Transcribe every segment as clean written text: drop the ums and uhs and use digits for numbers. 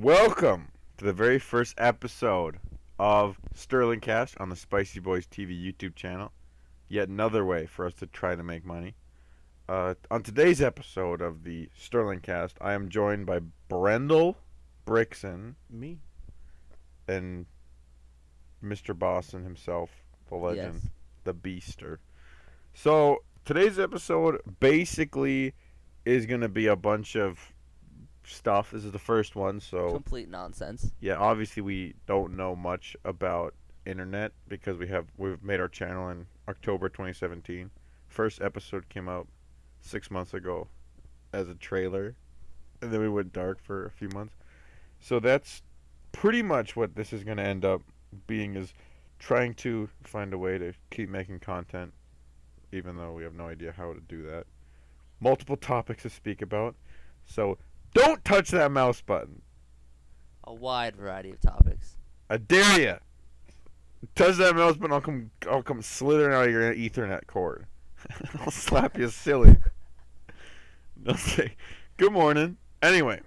Welcome to the very first episode of SterlingCast on the Spicy Boys TV YouTube channel. Yet another way for us to try to make money. On today's episode of the SterlingCast, I am joined by Brendel Brixon. Me? And Mr. Boston himself, the legend, Yes. the Beaster. So today's episode basically is going to be a bunch of stuff. This is the first one, so Complete nonsense. yeah, obviously we don't know much about internet because we've made our channel in October 2017. First episode came out 6 months ago as a trailer, and then we went dark for a few months. So that's pretty much what this is going to end up being, is trying to find a way to keep making content, even though we have no idea how to do that. Multiple topics to speak about, so don't touch that mouse button. A wide variety of topics. I dare ya. Touch that mouse button, I'll come slithering out of your Ethernet cord. I'll slap you silly. I'll say, good morning. Anyway,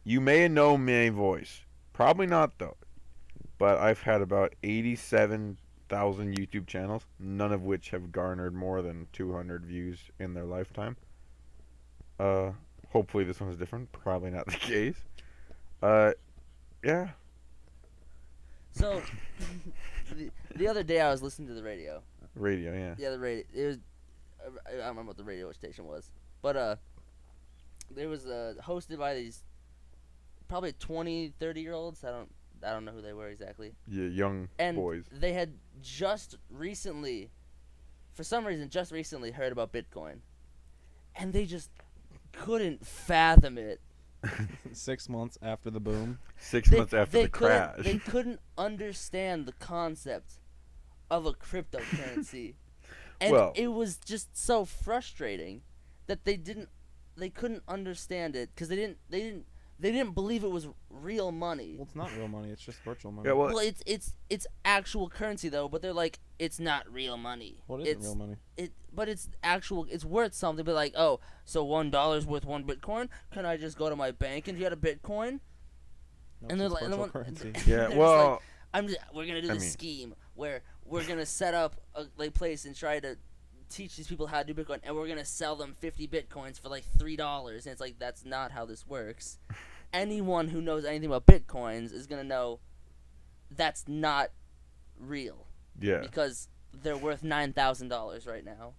you may know my voice. Probably not, though. But I've had about 87,000 YouTube channels, none of which have garnered more than 200 views in their lifetime. Hopefully this one's different. Probably not the case. Yeah. So, the other day I was listening to the radio. Radio, yeah. Yeah, the radio. It was. I don't remember what the radio station was, but there was hosted by these probably 20, 30-year-olds. I don't know who they were exactly. Yeah, young And boys. they had just recently, for some reason, heard about Bitcoin, and they just couldn't fathom it. 6 months after the boom. 6 months after the crash. They couldn't understand the concept of a cryptocurrency, and Well- it was just so frustrating that they couldn't understand it because they didn't believe it was real money. Well, it's not real money. It's just virtual money. Yeah, well, Well, it's actual currency though, but they're like, it's not real money. What isn't It's real money? But it's actual. It's worth something. But like, oh, so $1 worth one Bitcoin? Can I just go to my bank and get a Bitcoin? No, And it's they're just like, and virtual then currency. yeah, they're just well, like, we're gonna do this scheme where we're gonna set up a place and try to teach these people how to do Bitcoin, and we're gonna sell them 50 Bitcoins for like $3. And it's like, that's not how this works. Anyone who knows anything about Bitcoins is gonna know that's not real yeah. because they're worth $9,000 right now.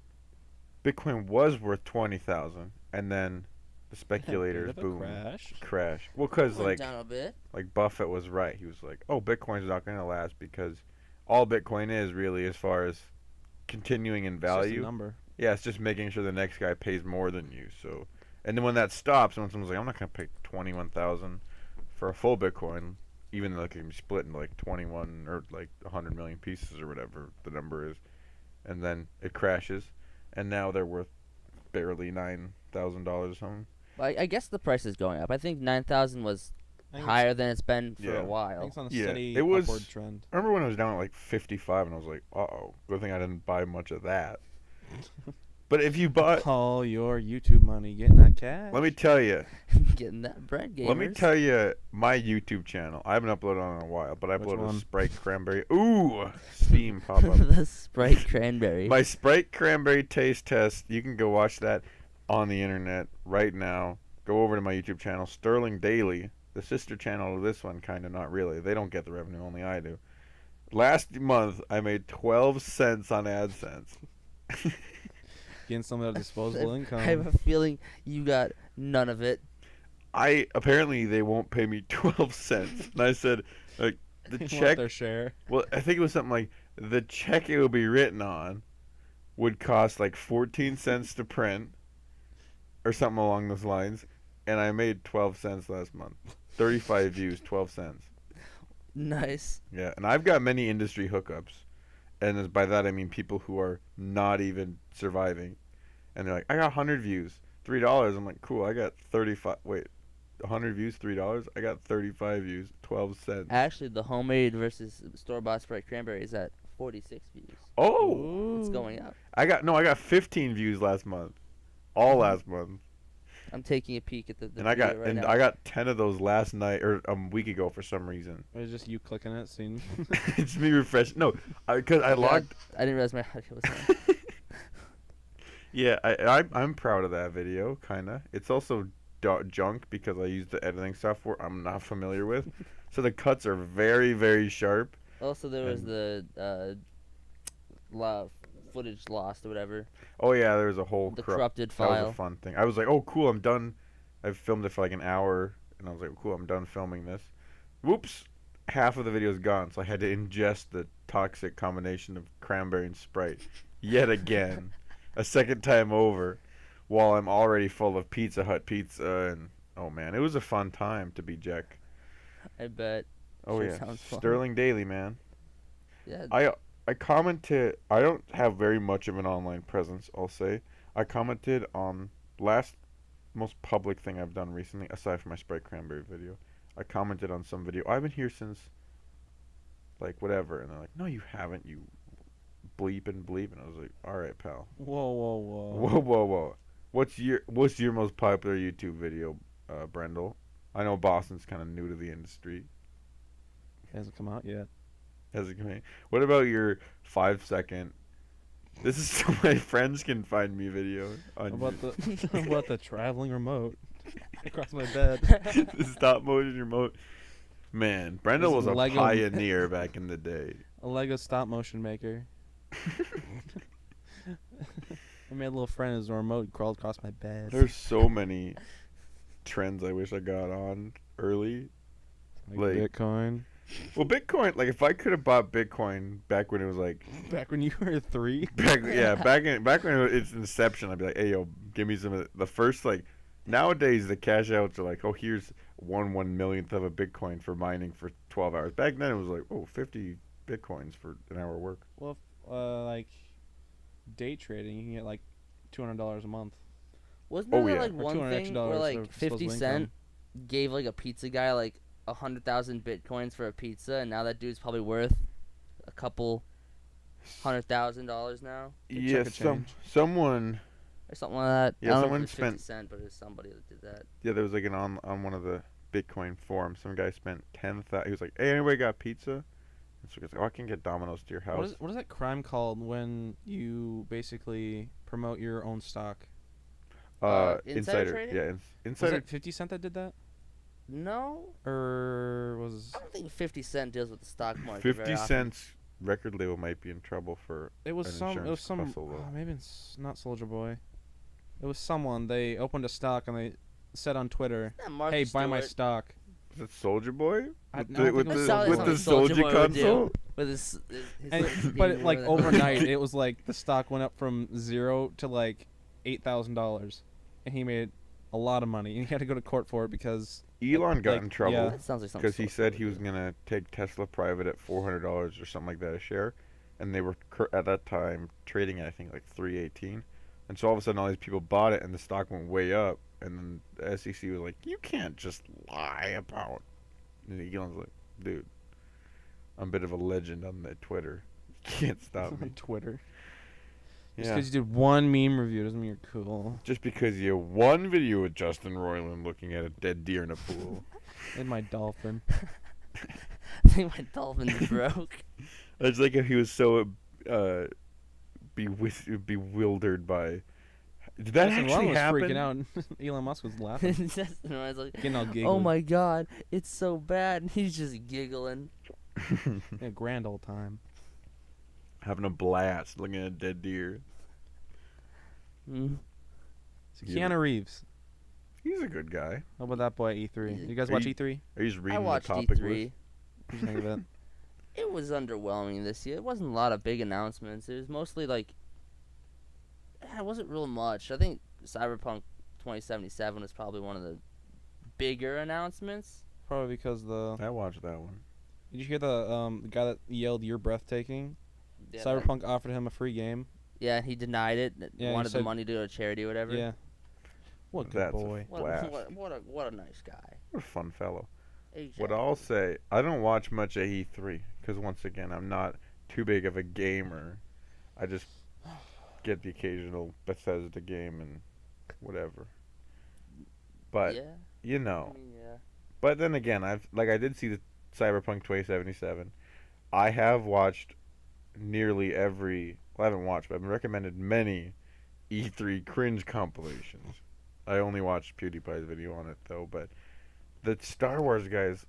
Bitcoin was worth 20,000, and then the speculators, Bit of a boom, crash. crash. Well, because Went like down a bit. Buffett was right. He was like, "Oh, Bitcoin's not going to last because all Bitcoin is really, as far as continuing in It's just a value, number. yeah, it's just making sure the next guy pays more than you." So, and then when that stops, when someone's like, "I'm not going to pay 21,000 for a full Bitcoin," even though it can be split into like 21 or like 100 million pieces or whatever the number is, and then it crashes, and now they're worth barely $9,000 or something. Well, I guess the price is going up. I think 9,000 was I think higher than it's been for Yeah. a I think while. it's on a Yeah, steady it was- upward trend. I remember when it was down at like 55, and I was like, "Uh-oh, good thing I didn't buy much of that." But if you bought, All your YouTube money, getting that cash. let me tell you, Getting that bread, gamers. let me tell you, my YouTube channel. I haven't uploaded on it in a while, but I Which uploaded one? a Sprite Cranberry. Ooh, Steam pop up. the Sprite cranberry. My Sprite Cranberry taste test. You can go watch that on the internet right now. Go over to my YouTube channel, Sterling Daily, the sister channel of this one. Kind of, not really. They don't get the revenue, only I do. Last month, I made 12 cents on AdSense. Getting some of that disposable income. I have a feeling you got none of it. Apparently they won't pay me 12 cents. And I said, like, the They want check. their share. Well, I think it was something like the check it would be written on would cost like 14 cents to print or something along those lines. And I made 12 cents last month. 35 views, 12 cents. Nice. Yeah, and I've got many industry hookups. And by that I mean people who are not even surviving. And they're like, I got 100 views, $3. I'm like, cool, I got 35. Wait, 100 views, $3? I got 35 views, 12 cents. Actually, the homemade versus store-bought Sprite cranberry is at 46 views. Oh! It's Ooh. going up. I got 15 views last month. All last month. I'm taking a peek at the And I got video right now. I got 10 of those last night or a week ago for some reason. Or just you clicking it, seeing. It's me refreshing. No, because I logged. I didn't realize my audio was on. Yeah, I'm proud of that video, kinda. It's also junk because I used the editing software I'm not familiar with, so the cuts are very very sharp. Also, there was And- the footage lost or whatever. Oh yeah, there was a whole The corrupt. corrupted That was file. a fun thing. I was like, oh cool, I'm done. I filmed it for like an hour, and I was like, cool, I'm done filming this. Whoops, half of the video's gone, so I had to ingest the toxic combination of cranberry and Sprite yet again, a second time over, while I'm already full of Pizza Hut pizza. And oh man, it was a fun time to be Jack. I bet. Oh Sure yeah, sounds fun. Sterling Daily, man. Yeah. I commented. I don't have very much of an online presence, I'll say. I commented on last most public thing I've done recently, aside from my Sprite Cranberry video. I commented on some video. I've been here since, like, whatever. And they're like, no, you haven't, you bleep and bleep. And I was like, all right, pal. Whoa, whoa, whoa. Whoa, whoa, whoa. What's your most popular YouTube video, Brendel? I know Boston's kind of new to the industry. It hasn't come out yet. Has it come in? What about your 5-second? This is so my friends can find me video on How about your- the how about the traveling remote across my bed? the stop motion remote. Man, Brendel This was a Lego- pioneer back in the day. A Lego stop motion maker. I made a little friend as a remote crawled across my bed. There's so many trends I wish I got on early. Like like- Bitcoin. Well, Bitcoin, like if I could have bought Bitcoin back when it was like Back when you were 3. back when it was its inception, I'd be like, hey yo, give me some of the first like. Nowadays the cash outs are like, oh here's 1/1,000,000th of a Bitcoin for mining for 12 hours. Back then it was like, oh 50 Bitcoins for an hour of work. Well, like day trading, you can get like $200 a month. Wasn't Oh, there yeah. like Or one $200 thing extra where dollars like for 50 disposable Cent income. gave like a pizza guy like 100,000 bitcoins for a pizza, and now that dude's probably worth a couple $100,000 now, Good Yeah, chunk of change. someone. or something like that. Yeah, I don't know someone if it was 50 spent- Cent, but it was somebody that did that. Yeah, there was like on one of the Bitcoin forums. Some guy spent 10,000. He was like, hey, anybody got pizza? And so he was like, oh, I can get Domino's to your house. What is that crime called when you basically promote your own stock? Insider trading? Yeah, Was insider. it 50 Cent that did that? No, Or was I don't think 50 Cent deals with the stock market 50 very often. Cent's record label might be in trouble for. it was an some insurance some hustle, though. maybe it's not Soldier Boy. It was someone. They opened a stock and they said on Twitter, Isn't that Martha "Hey, buy my Stewart stock." Is it Soldier Boy? I With don't the, think with it was the, Soulja with Boy. the Soulja Soldier Boy would do. console? with his And, like, but even like more than- overnight, it was like the stock went up from 0 to like $8,000, and he made a lot of money. And he had to go to court for it because Elon got like, in trouble yeah. That sounds like something. because he said he was gonna take Tesla private at $400 or something like that a share, and they were at that time trading at I think like 318, and so all of a sudden all these people bought it and the stock went way up, and then the SEC was like, you can't just lie about. And Elon's like, dude, I'm a bit of a legend on the Twitter. You can't stop me. on Twitter. Just Yeah. because you did one meme review doesn't mean you're cool. Just because you one video with Justin Roiland looking at a dead deer in a pool. And my dolphin. I think my dolphin's broke. It's like if he was so bewildered by. Did that Justin actually Roiland was happen? freaking out, and Elon Musk was laughing, Justin Roiland's like, getting all giggly. oh my god, it's so bad. And he's just giggling. A grand old time. Having a blast looking at a dead deer. Mm. So Yeah. Keanu Reeves. He's a good guy. How about that boy at E3? He's- You guys Are watch you- E3? Are you just I reading the watched topic E3. list? What'd you think of it? It was underwhelming this year. It wasn't a lot of big announcements. It was mostly like, it wasn't real much. I think Cyberpunk 2077 was probably one of the bigger announcements. Probably because the. I watched that one. Did you hear the guy that yelled "You're breathtaking"? Yeah, Cyberpunk offered him a free game. Yeah, he denied it. Yeah, he Wanted the said- money to go to charity or whatever. Yeah. What a good That's a boy. blast. What a nice guy. What a fun fellow. Exactly. What I'll say, I don't watch much of E3 because once again, I'm not too big of a gamer. I just get the occasional Bethesda game and whatever. But Yeah. you I know. mean, yeah. But then again, I did see the Cyberpunk 2077. I have watched nearly every. Well, I haven't watched, but I've been recommended many E3 cringe compilations. I only watched PewDiePie's video on it though, but the Star Wars guys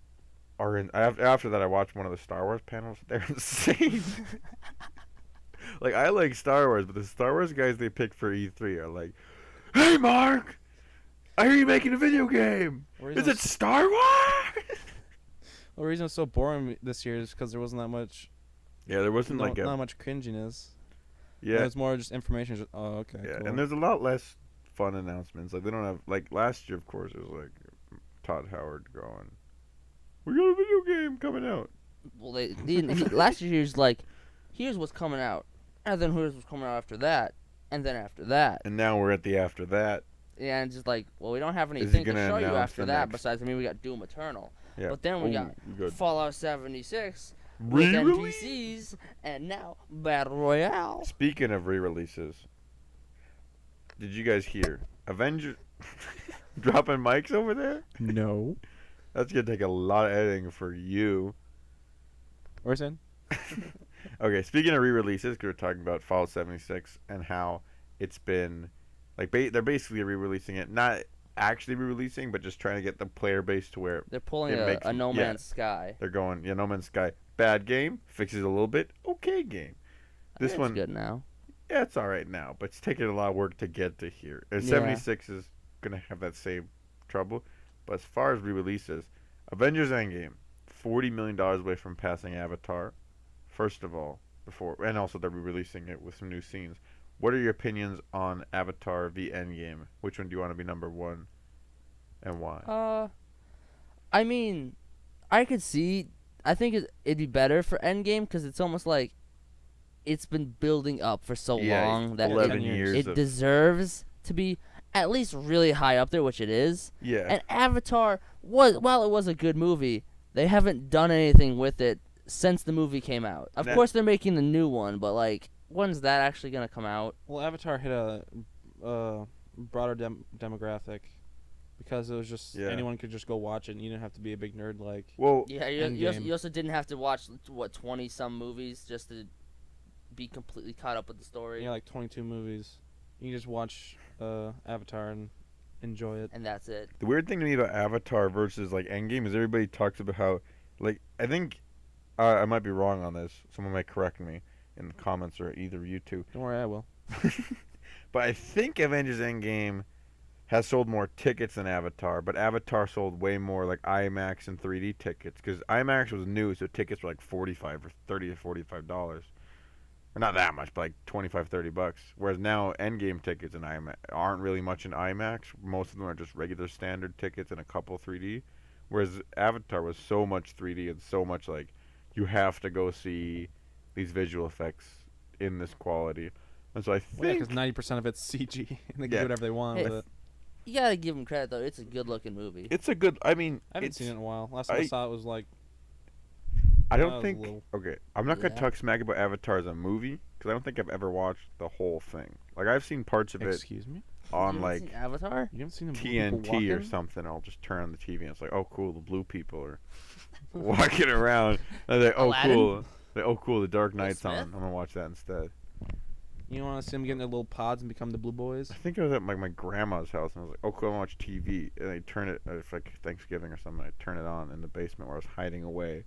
are in. After that, I watched one of the Star Wars panels. They're insane. Like I like Star Wars, but the Star Wars guys they pick for E3 are like, "Hey, Mark, I hear you making a video game. Is it Star Wars?" The reason it's so boring this year is because there wasn't that much. Yeah, there wasn't like not much cringiness. yeah, It was more just information. Just, oh, okay. yeah, Cool. and there's a lot less fun announcements. Like they don't have like last year, of course, it was like Todd Howard going, "We got a video game coming out." Well, last year's like, here's what's coming out, and then here's what's coming out after that, and then after that. And now we're at the after that. Yeah, and just like, well, we don't have Is he anything to gonna show you announce after the that next- besides, I mean, we got Doom Eternal. Yeah. But then we got good. Fallout 76 with Re-release? NPCs, and now Battle Royale. Speaking of re-releases, did you guys hear Avengers dropping mics over there? No. That's gonna take a lot of editing for you. Where's it? Okay, speaking of re-releases, 'cause we're talking about Fallout 76 and how it's been like they're basically re-releasing it, not actually re-releasing, but just trying to get the player base to where They're pulling It makes a them- No yeah. Man's Sky. they're going. Yeah, No Man's Sky, bad game, fixes it a little bit, okay game. I This think one, it's good now. yeah, it's all right now, but it's taking a lot of work to get to here. And Yeah. 76 is gonna have that same trouble. But as far as re-releases, Avengers Endgame, $40 million away from passing Avatar. First of all, and also they're re-releasing it with some new scenes. What are your opinions on Avatar v Endgame? Which one do you want to be number one, and why? I mean, I could see. I think it'd be better for Endgame because it's almost like it's been building up for so Yeah, long that 11 it, years it of- deserves to be at least really high up there, which it is. Yeah, And Avatar while it was a good movie, they haven't done anything with it since the movie came out. Of That- course, they're making the new one, but like, when's that actually gonna come out? Well, Avatar hit a broader demographic because it was just Yeah. anyone could just go watch it, and you didn't have to be a big nerd like. well, Yeah, Endgame. you also didn't have to watch 20 some movies just to be completely caught up with the story, Yeah, like 22 movies. You can just watch Avatar and enjoy it. and that's it. the weird thing to me about Avatar versus like Endgame is everybody talks about how, like, I think I might be wrong on this. Someone might correct me in the comments or either you two. Don't worry, I will. But I think Avengers Endgame has sold more tickets than Avatar, but Avatar sold way more like IMAX and 3D tickets because IMAX was new, so tickets were like 45 or 30 to $45. Or not that much, but like 25, $30. Whereas now Endgame tickets in IMAX aren't really much in IMAX. Most of them are just regular standard tickets and a couple 3D. Whereas Avatar was so much 3D and so much like you have to go see these visual effects in this quality. And so I Well, yeah, think because 90% of it's CG, and they can Yeah. do whatever they want Hey, with it. You gotta give them credit though; it's a good-looking movie. it's a good. I mean, I haven't it's, seen it in a while. Last time I I- saw it was like. I that don't was think. a little- Okay, I'm not gonna Yeah. talk smack about Avatar as a movie because I don't think I've ever watched the whole thing. Like I've seen parts of it Excuse me? on You haven't like seen Avatar. You haven't seen the blue people TNT or walking? something. I'll just turn on the TV and it's like, oh cool, the blue people are walking around. And they're like, oh Aladdin? cool, oh cool, the Dark Knight's Smith? on. I'm gonna watch that instead. You want to see them get in their little pods and become the blue boys? I think I was at my grandma's house and I was like, oh cool, I wanna watch TV. And I turn it, it's like Thanksgiving or something. I turn it on in the basement where I was hiding away.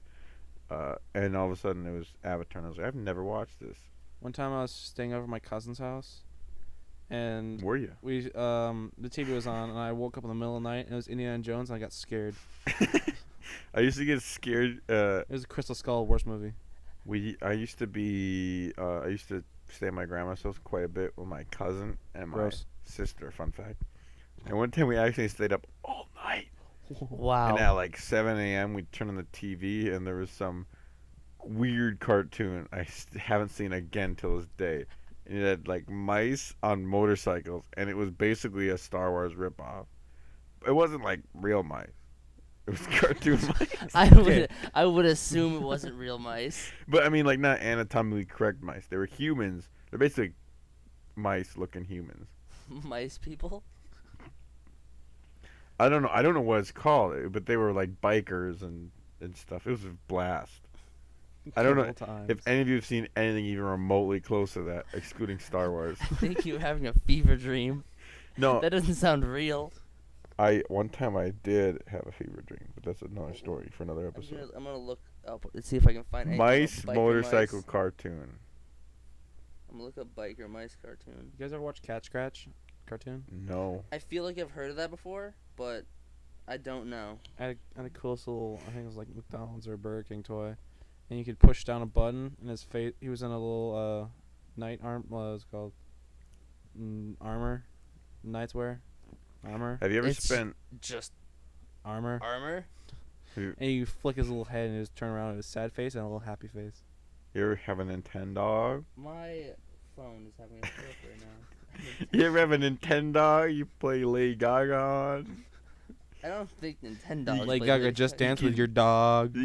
And all of a sudden it was Avatar. And I was like, I've never watched this. One time I was staying over at my cousin's house, and Were you? we the TV was on, and I woke up in the middle of the night, and it was Indiana Jones, and I got scared. I used to get scared. It was Crystal Skull, worst movie. I used to stay at my grandma's house quite a bit with my cousin and my Gross. sister. Fun fact. And one time we actually stayed up all night. Wow. And at like 7 a.m. we turned on the TV and there was some weird cartoon I haven't seen again till this day. And it had like mice on motorcycles, and it was basically a Star Wars ripoff. It wasn't like real mice. It was cartoon mice. I would assume it wasn't real mice. But I mean, like, not anatomically correct mice. They were humans. They're basically mice-looking humans. Mice people. I don't know. I don't know what it's called, but they were like bikers and stuff. It was a blast. I don't know Good old times. if any of you have seen anything even remotely close to that, excluding Star Wars. I think you're having a fever dream. No, That doesn't sound real. one time I did have a fever dream, but that's another story for another episode. I'm gonna look up and see if I can find anything Mice about biker motorcycle mice. cartoon. I'm gonna look up biker mice cartoon. You guys ever watch Cat Scratch cartoon? No. I feel like I've heard of that before, but I don't know. I had a coolest little, I think it was like McDonald's or a Burger King toy, and you could push down a button, and his face. He was in a little knight arm. What was it called? Armor. Knights wear. Armor. Have you ever It's- spent? Just Armor. armor? And you flick his little head, and he just turn around with a sad face and a little happy face. You ever have a Nintendo? My phone is having a stroke right now. You ever have a Nintendo you play Lady Gaga on? I don't think Nintendo. Like Gaga, just dance with your dog.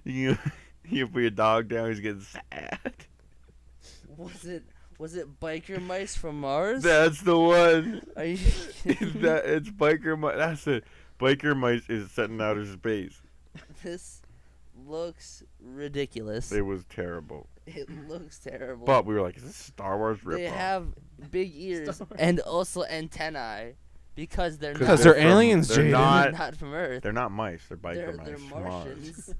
you put your dog down, he's getting sad. Was it biker mice from Mars? That's the one. Are you kidding? It's biker mice. That's it. Biker mice is set in outer space. This looks ridiculous. It was terrible. It looks terrible. But we were like, is this Star Wars ripoff? They have big ears Star Wars. and also antennae because they're Because not, they're from- aliens, they're Jaden. not, not from Earth. they're not mice. They're biker mice. They're from Mars. Martians.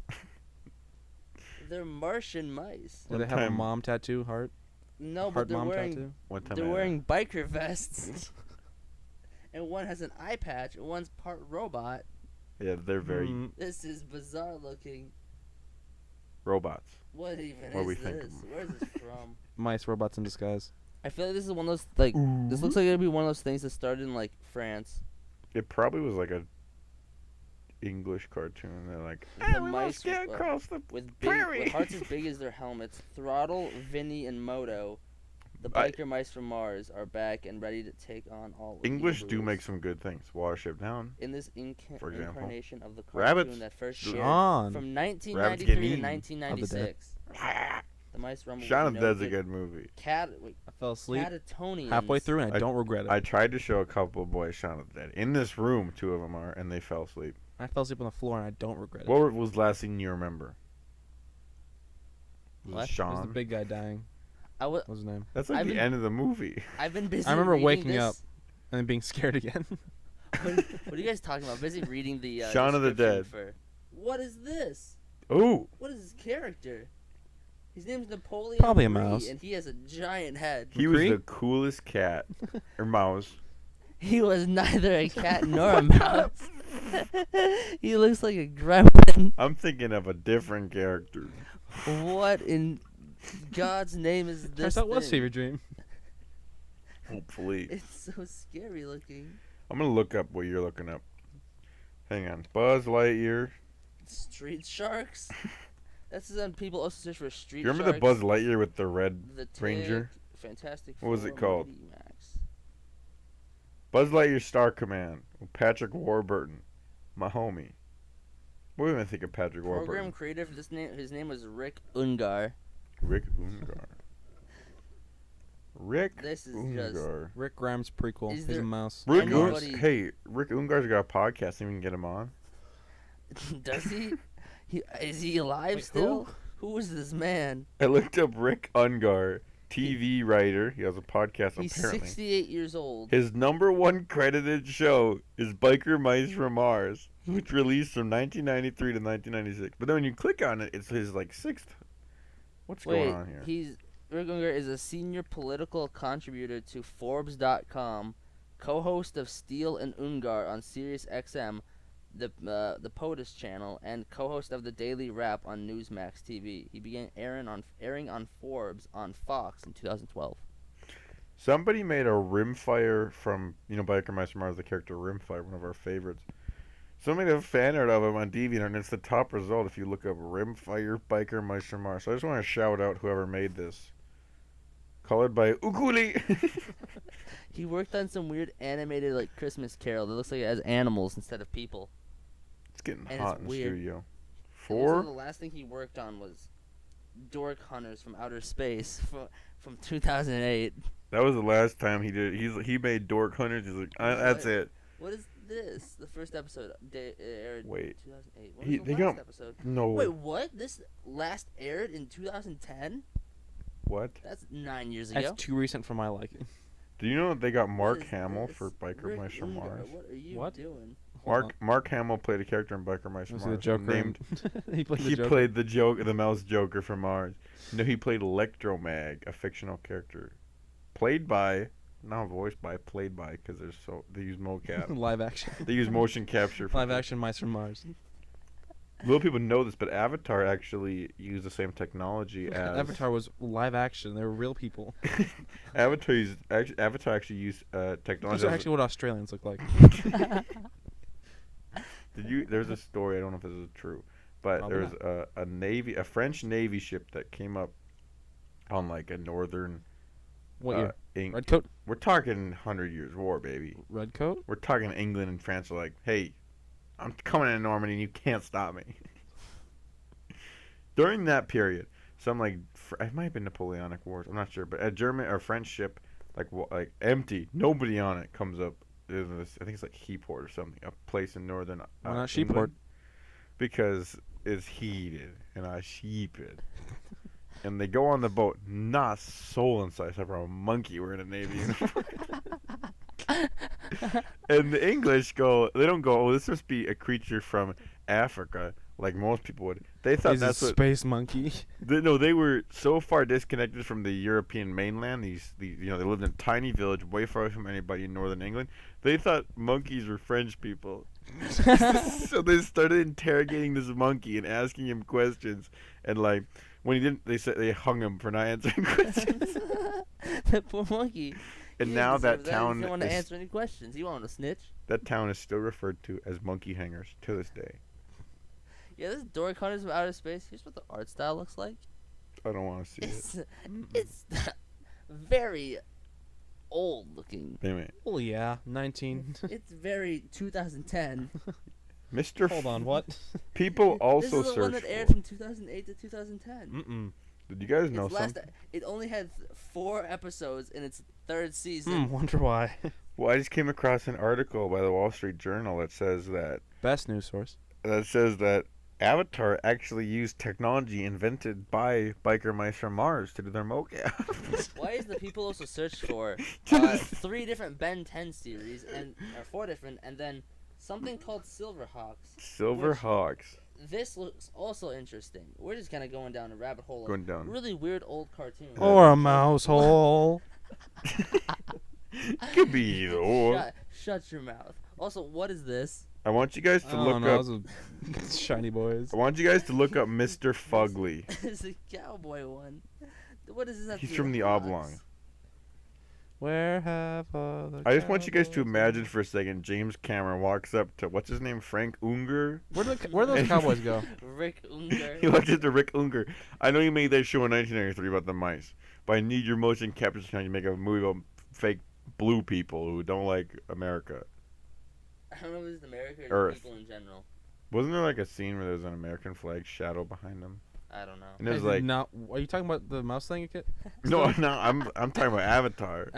They're Martian mice. Do they One have a time- mom tattoo? Heart. No, but Heart they're mom wearing tattoo. One time they're I- wearing biker vests. And one has an eye patch and one's part robot. Yeah, they're very Mm, This is bizarre looking. robots. What even What we is think this? of 'em. Where's this from? mice, robots in disguise. I feel like this is one of those like this looks like it'd be one of those things that started in like France. It probably was like a English cartoon. They're like, The "Hey, we mice must get with, across the With big prairie." with hearts as big as their helmets, Throttle, Vinny, and Moto, the I- biker mice from Mars, are back and ready to take on all. English do evils. make some good things. Watership Down. In this For example. incarnation of the cartoon Rabbits. that first Shaun. shared Shaun. from Rabbits get 1993 to eaten. 1996. The mice rumble. Shaun of with the Dead's no a good movie. I fell asleep Catatonians. halfway through, and I I- don't regret it. I tried to show a couple of boys Shaun of the Dead. In this room, two of them are, and they fell asleep. I fell asleep on the floor, and I don't regret it. What was the last thing you remember? Was What? it It was the Sean? big guy dying. What was his name? That's like I've the been- end of the movie. I've been busy. I remember reading waking this. up. And then being scared again. What are you guys talking about? Busy reading the Shaun of the description Dead. For, what is this? Ooh, What is his character? His name's Napoleon. Probably a Marie, mouse. And he has a giant head. he was McCree? the coolest cat or mouse. He was neither a cat nor a mouse. He looks like a gremlin. I'm thinking of a different character. What in God's name is this? Turns out it was thing? Fever Dream. Hopefully, It's so scary looking. I'm gonna look up what you're looking up. Hang on, Buzz Lightyear. Street sharks. That's when people also search for street. You remember the sharks. Buzz Lightyear with the red The Tick, Ranger? Fantastic. What was it Four, called? Mighty Max. Buzz Lightyear Star Command with Patrick Warburton, my homie. What do you think of Patrick Program Warburton? creator for this name. His name was Rick Ungar. Rick Ungar. Rick This is just. Ungar. Rick Grimes prequel. Is He's a there mouse. Rick anybody- Hey, Rick Ungar's got a podcast. Maybe we can get him on. Does he? Is he alive Wait, still? Who is this man? I looked up Rick Ungar, TV writer. He has a podcast He's apparently. 68 years old. His number one credited show is Biker Mice from Mars, which released from 1993 to 1996. But then when you click on it, it's his like sixth. What's going on here? Rick Ungar is a senior political contributor to Forbes.com, co-host of Steele and Ungar on Sirius XM, the POTUS channel, and co-host of the Daily Wrap on Newsmax TV. He began airing on Forbes on Fox in 2012. Somebody made a Rimfire from Biker Mice from Mars, the character Rimfire, one of our favorites. Somebody made a fan art of him on DeviantArt, and it's the top result if you look up Rimfire Biker Mice from Mars. So I just want to shout out whoever made this. Colored by Ukuli. He worked on some weird animated like Christmas Carol that looks like it has animals instead of people. It's getting And hot it's in the weird. studio. And also 4? the last thing he worked on was Dork Hunters from Outer Space from 2008. That was the last time he did. He made Dork Hunters. He's like, that's What? it. What is this? The first episode aired Wait. in 2008. What He- was they the last got- episode? No. Wait, what? This last aired in 2010? What? That's 9 years That's ago. too recent for my liking. Do you know that they got Mark What is Hamill this? for Biker Rick Mice from Ungar, Mars? What are you What? doing? Mark Hamill played a character in Biker Mice from Was he Mars. the Joker? Named He played the he Joker. played the mouse Joker from Mars. No, he played Electromag, a fictional character, played by, not voiced by, played by, because they use mocap. Live action. They use motion capture. For Live action mice from Mars. Little people know this, but Avatar actually used the same technology as Avatar was live action. They were real people. Avatar actually used technology. That's actually what Australians look like. There's a story. I don't know if this is true, but Probably there's a French Navy ship that came up on like a northern. What year? Eng- Red coat. We're talking 100 Years War, baby. Red coat. We're talking England and France are like, hey, I'm coming into Normandy and you can't stop me. During that period, some like it might have been Napoleonic Wars. I'm not sure, but a German or French ship like empty, nobody on it comes up. There's this, I think it's like Heaport or something, a place in northern. Why not England, Sheeport? because it's heated and I sheeped. And they go on the boat, not a soul inside except for a monkey wearing a Navy uniform. And the English they don't go, oh, this must be a creature from Africa, like most people would. They thought He's that's a what. space monkey. They were so far disconnected from the European mainland. These they lived in a tiny village, way far from anybody in northern England. They thought monkeys were French people. So they started interrogating this monkey and asking him questions. And like when he didn't, they said they hung him for not answering questions. That poor monkey. And He now didn't that deserve town He didn't want to is- answer any questions. He wanted to snitch. That town is still referred to as Monkey Hangers to this day. Yeah, this Dork Hunters from Outer Space. Here's what the art style looks like. I don't want to see it. It's very old looking. Wait a minute. Oh yeah, 19. It's very 2010. Mr. Hold on, what? People also This is the one search that aired for. from 2008 to 2010. Mm-mm. Did you guys know Its last, something? it only had 4 episodes in its 3rd season. Wonder why. Well, I just came across an article by the Wall Street Journal that says Best news source. that Avatar actually used technology invented by biker mice from Mars to do their mocap. Why is the people also searched for 3 different Ben 10 series or 4 different, and then something called Silverhawks. Silverhawks. This looks also interesting. We're just kind of going down a rabbit hole of Going down. really weird old cartoons. Or a mouse hole. Could be either or. Shut your mouth. Also, what is this? I want you guys to look up. Those are shiny boys. I want you guys to look up Mr. Fugly. It's a cowboy one. What is this? He's from the Oblong. Where have all the I just want you guys to cowboys imagine for a second James Cameron walks up to, what's his name, Frank Unger? Where those cowboys go? Rick Ungar. He walks into Rick Unger. I know you made that show in 1993 about the mice, but I need your motion capture technology to make a movie about fake blue people who don't like America. I don't know if it's America or Earth. people in general. Wasn't there like a scene where there was an American flag shadow behind them? I don't know. And it was I did like, not. Are you talking about the mouse thing? no, I'm talking about Avatar.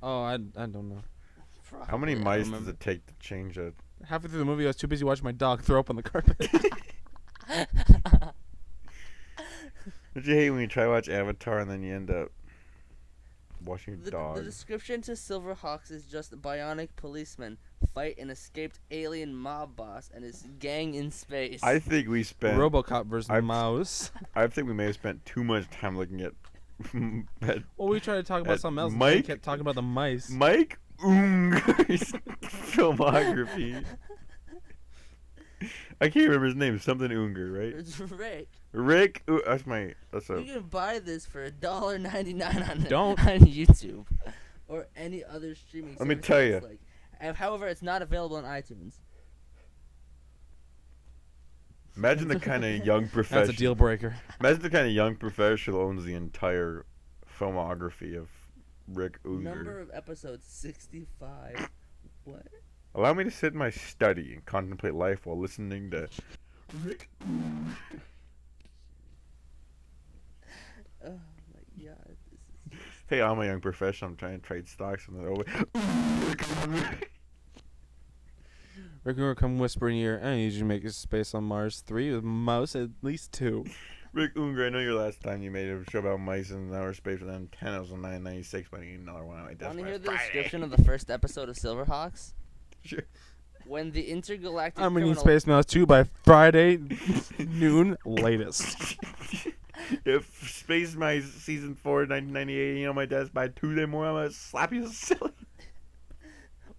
Oh, I don't know. How many Probably, I mice don't does it take to change a? Halfway through the movie, I was too busy watching my dog throw up on the carpet. Don't you hate when you try to watch Avatar and then you end up watching your The dog? description to Silverhawks is just bionic policemen fight an escaped alien mob boss and his gang in space. I think we spent. RoboCop versus I've- mouse. I think we may have spent too much time looking at. Well, we tried to talk about At something else. Mike- And kept talking about the mice. Mike Ungar's filmography. I can't remember his name. Something Ungar, right? It's Rick. Rick. That's You a. can buy this for $1.99 on Don't. on YouTube or any other streaming. Let me service tell that's ya. Like, however, it's not available on iTunes. Imagine the kind of young professional. That's a deal breaker. Imagine the kind of young professional who owns the entire filmography of Rick Ungar. Number of episodes 65. What? Allow me to sit in my study and contemplate life while listening to Rick. Oh my god, this is just... Hey, I'm a young professional. I'm trying to trade stocks and they're over. Rick Ungar come whisper in your ear, I need you to make a space on Mars 3 with mouse at least 2. Rick Ungar, I know your last time you made a show about mice in outer space with antennas on 996, but I need another one on my desk. Want to hear the Friday. description of the first episode of Silverhawks? Sure. When the intergalactic I'm reading criminal... Space Mouse 2 by Friday noon latest. If Space Mice Season 4, 1998 ain't on my desk by Tuesday morning, I'm going to slap you silly.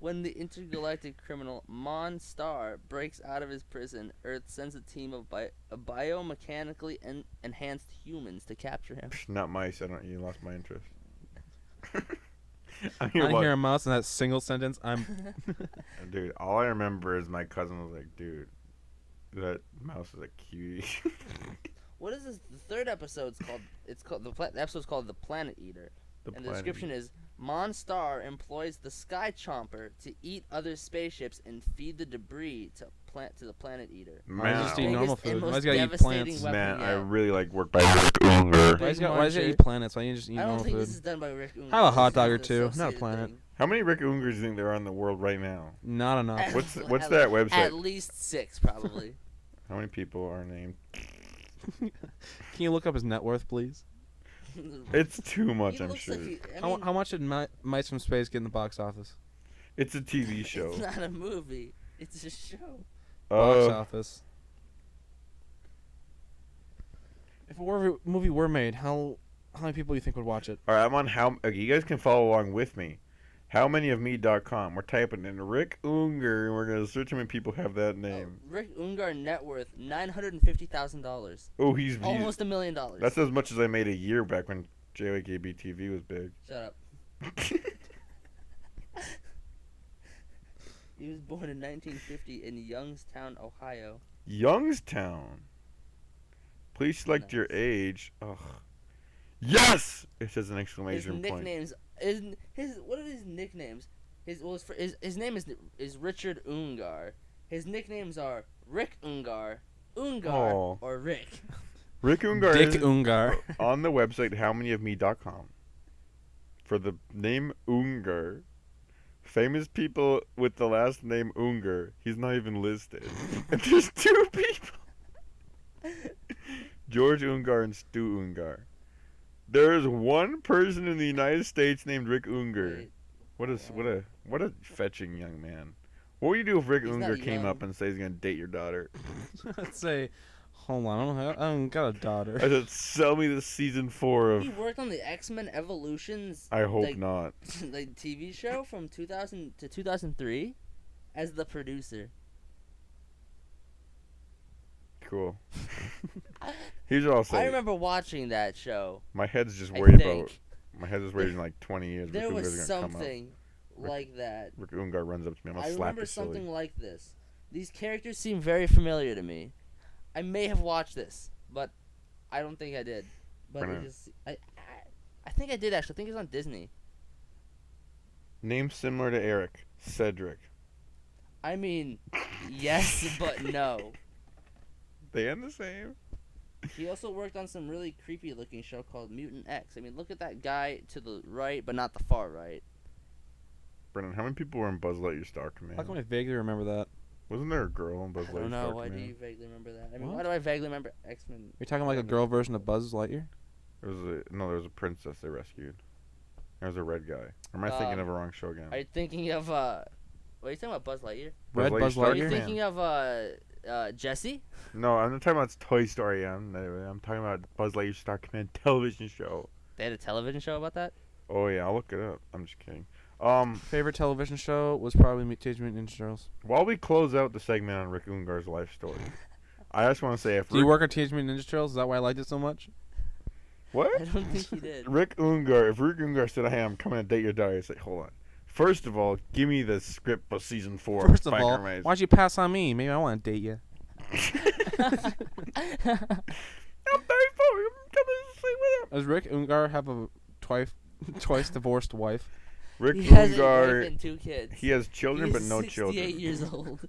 When the intergalactic criminal Monstar breaks out of his prison, Earth sends a team of biomechanically enhanced humans to capture him. Not mice. You lost my interest. I hear a mouse in that single sentence. Dude, all I remember is my cousin was like, dude, that mouse is a cutie. What is this? The third episode's called. The episode's called The Planet Eater. And the description is: Monstar employs the Sky Chomper to eat other spaceships and feed the debris to the Planet Eater. Man, Man, just eat normal Biggest and food. Why most does he gotta eat devastating plants? weapon Man, yet. I really like work by Rick Ungar. Why does he gotta eat planets? Why don't you just eat I don't normal think food? this is done by Rick Ungar. Have a hot This dog is or an two, not a associated planet. thing. How many Rick Ungars do you think there are in the world right now? Not enough. What's that website? At least 6, probably. How many people are named? Can you look up his net worth, please? It's too much, He I'm looks sure. like How much did Mice from Space get in the box office? It's a TV show. It's not a movie. It's a show. Box office. If a movie were made, how many people do you think would watch it? All right, I'm on okay, you guys can follow along with me. Howmanyofme.com. We're typing in Rick Ungar, and we're going to search how many people have that name. Rick Ungar net worth $950,000. Oh, he's Almost $1 million. That's as much as I made a year back when JYKB TV was big. Shut up. He was born in 1950 in Youngstown, Ohio. Youngstown. Please select Nice. your age. Ugh. Yes! It says an His exclamation point. nicknames. What are his nicknames? His name is Richard Ungar. His nicknames are Rick Ungar, Oh. or Rick. Rick Ungar Dick is Ungar. on the website howmanyofme.com. For the name Ungar, famous people with the last name Ungar, he's not even listed. And there's 2 people. George Ungar and Stu Ungar. There is 1 person in the United States named Rick Ungar. Wait, What a fetching young man. What would you do if Rick He's not Ungar came young. up and says he's gonna date your daughter? I'd say, hold on, I don't got a daughter. I said, sell me the season 4 He of. worked on the X-Men Evolutions I hope like, not. like TV show from 2000 to 2003 as the producer. Cool. Here's what I'll say. I remember watching that show. My head's just I worried think. about. My head's just worried in like 20 years. There Rick was Ungar's gonna come up. something like that. Rick Ungar runs up to me. I'm gonna I slap remember you silly. something like this. These characters seem very familiar to me. I may have watched this, but I don't think I did. But Brennan. I think I did actually. I think it's on Disney. Name similar to Eric. Cedric. I mean, yes, but no. They end the same. He also worked on some really creepy looking show called Mutant X. I mean, look at that guy to the right, but not the far right. Brennan, how many people were in Buzz Lightyear Star Command? How come I vaguely remember that? Wasn't there a girl in Buzz I Lightyear don't know. Star Why do Command? you vaguely remember that? I mean, What? why do I vaguely remember X-Men? You're talking like a girl version of Buzz Lightyear? There was a princess they rescued. There was a red guy. Or am I thinking of a wrong show again? Are you thinking of What are you talking about? Buzz Lightyear? Red Buzz Are Star you Lightyear? Command. thinking of Jesse? No, I'm not talking about Toy Story. I'm talking about Buzz Lightyear Star Command television show. They had a television show about that. Oh yeah, I'll look it up. I'm just kidding. Favorite television show was probably Teenage Mutant Ninja Turtles. While we close out the segment on Rick Ungar's life story, I just want to say if Do you work on Teenage Mutant Ninja Turtles? Is that why I liked it so much? what? I don't think he did. Rick Ungar, if Rick Ungar said, "Hey, I'm coming to date your daughter," I say, "Hold on. First of all, give me the script for season 4." First of Biker all, Mice." why'd you pass on me? Maybe I want to date you. I'm 34. I'm coming to sleep with him. Does Rick Ungar have a twice divorced wife? Rick He has a wife Ungar, and 2 kids. he has children He's but no 68 children. years old.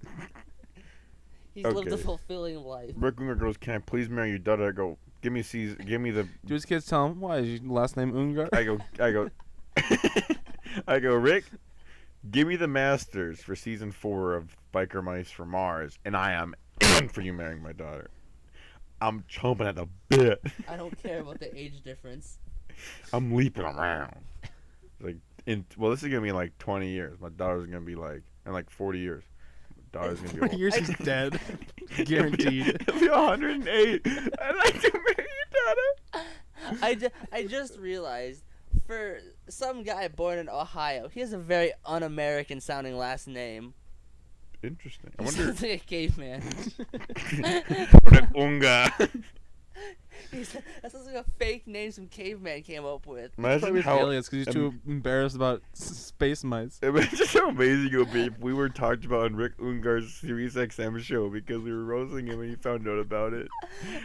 He's lived a Okay. fulfilling life. Rick Ungar goes, "Can I please marry your daughter?" I go, give me the. Do his kids tell him, why is your last name Ungar? I go, I go, Rick, Give me the Masters for season 4 of Biker Mice from Mars, and I am in for you marrying my daughter. I'm chomping at the bit. I don't care about the age difference. I'm leaping around. Like this is gonna be in like 20 years. My daughter's gonna be like in like 40 years. My daughter's gonna be 20 old. years she's dead. Guaranteed. It'll be 108. I'd like to marry your daughter. I just realized, for some guy born in Ohio, he has a very un-American sounding last name. Interesting. I He wonder. sounds like a caveman. Ungar. That sounds like a fake name some caveman came up with. Imagine Probably how aliens because he's too embarrassed about space mice. Imagine how amazing it would be if we were talked about on Rick Ungar's Sirius XM show because we were roasting him and he found out about it.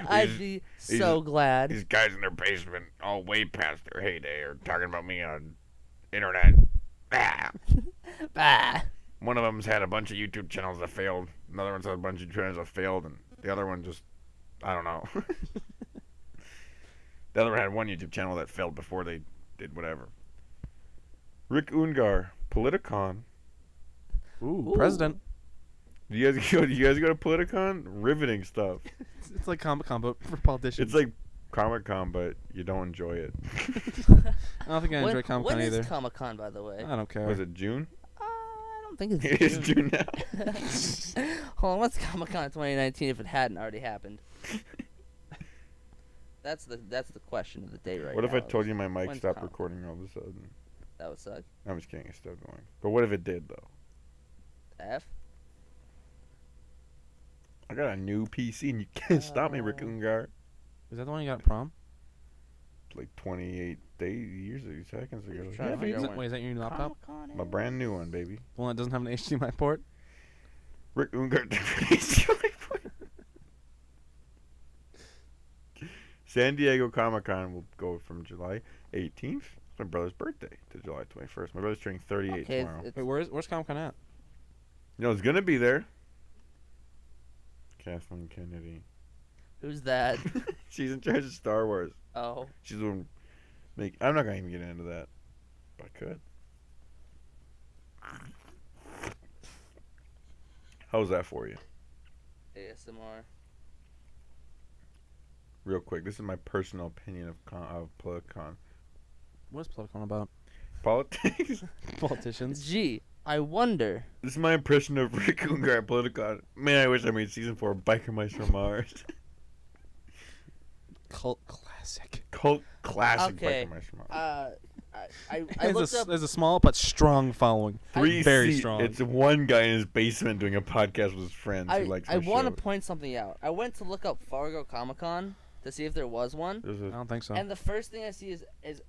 I'd be so glad. These guys in their basement, all way past their heyday, are talking about me on internet. Ah. Bah. One of them's had a bunch of YouTube channels that failed. Another one's had a bunch of channels that failed, and the other one just, I don't know. The other one had one YouTube channel that failed before they did whatever. Rick Ungar, Politicon. Ooh, president. Do you guys go to Politicon? Riveting stuff. It's like Comic-Con, but for politicians. It's like Comic-Con, but you don't enjoy it. I don't think I enjoy Comic-Con when either. is Comic-Con, by the way? I don't care. Was it June? I don't think it's It is June now. Hold on, what's Comic-Con 2019 if it hadn't already happened? That's the question of the day right now. What if I told you my mic When's stopped Comic- recording all of a sudden? That would suck. I'm just kidding, it's still going. But what if it did, though? F? I got a new PC and you can't stop me, Rick Ungar. Is that the one you got at prom? Like 28 seconds ago. Trying to Yeah, figure baby. out when Wait, is that your new laptop? Comic-Con My is? brand new one, baby. The one that doesn't have an HDMI port? Rick Ungar. San Diego Comic-Con will go from July 18th. It's my brother's birthday to July 21st. My brother's turning 38 Okay, tomorrow. it's- Wait, where's Comic-Con at? You know, it's gonna be there. Kathleen Kennedy. Who's that? She's in charge of Star Wars. Oh. She's the one I'm not gonna even get into that. But I could. How's that for you? ASMR. Real quick, this is my personal opinion of Politicon. What's Politicon about? Politics? Politicians. Gee, I wonder. This is my impression of Rick Ungar at Politicon. Man, I wish I made season 4 of Biker Mice from Mars. Cult classic. Cult classic Okay. Biker Mice from Mars. I looked up. There's a small but strong following. Very strong. It's one guy in his basement doing a podcast with his friends who likes I want to show. point something out. I went to look up Fargo Comic-Con to see if there was one. There's I a, don't think so. And the first thing I see is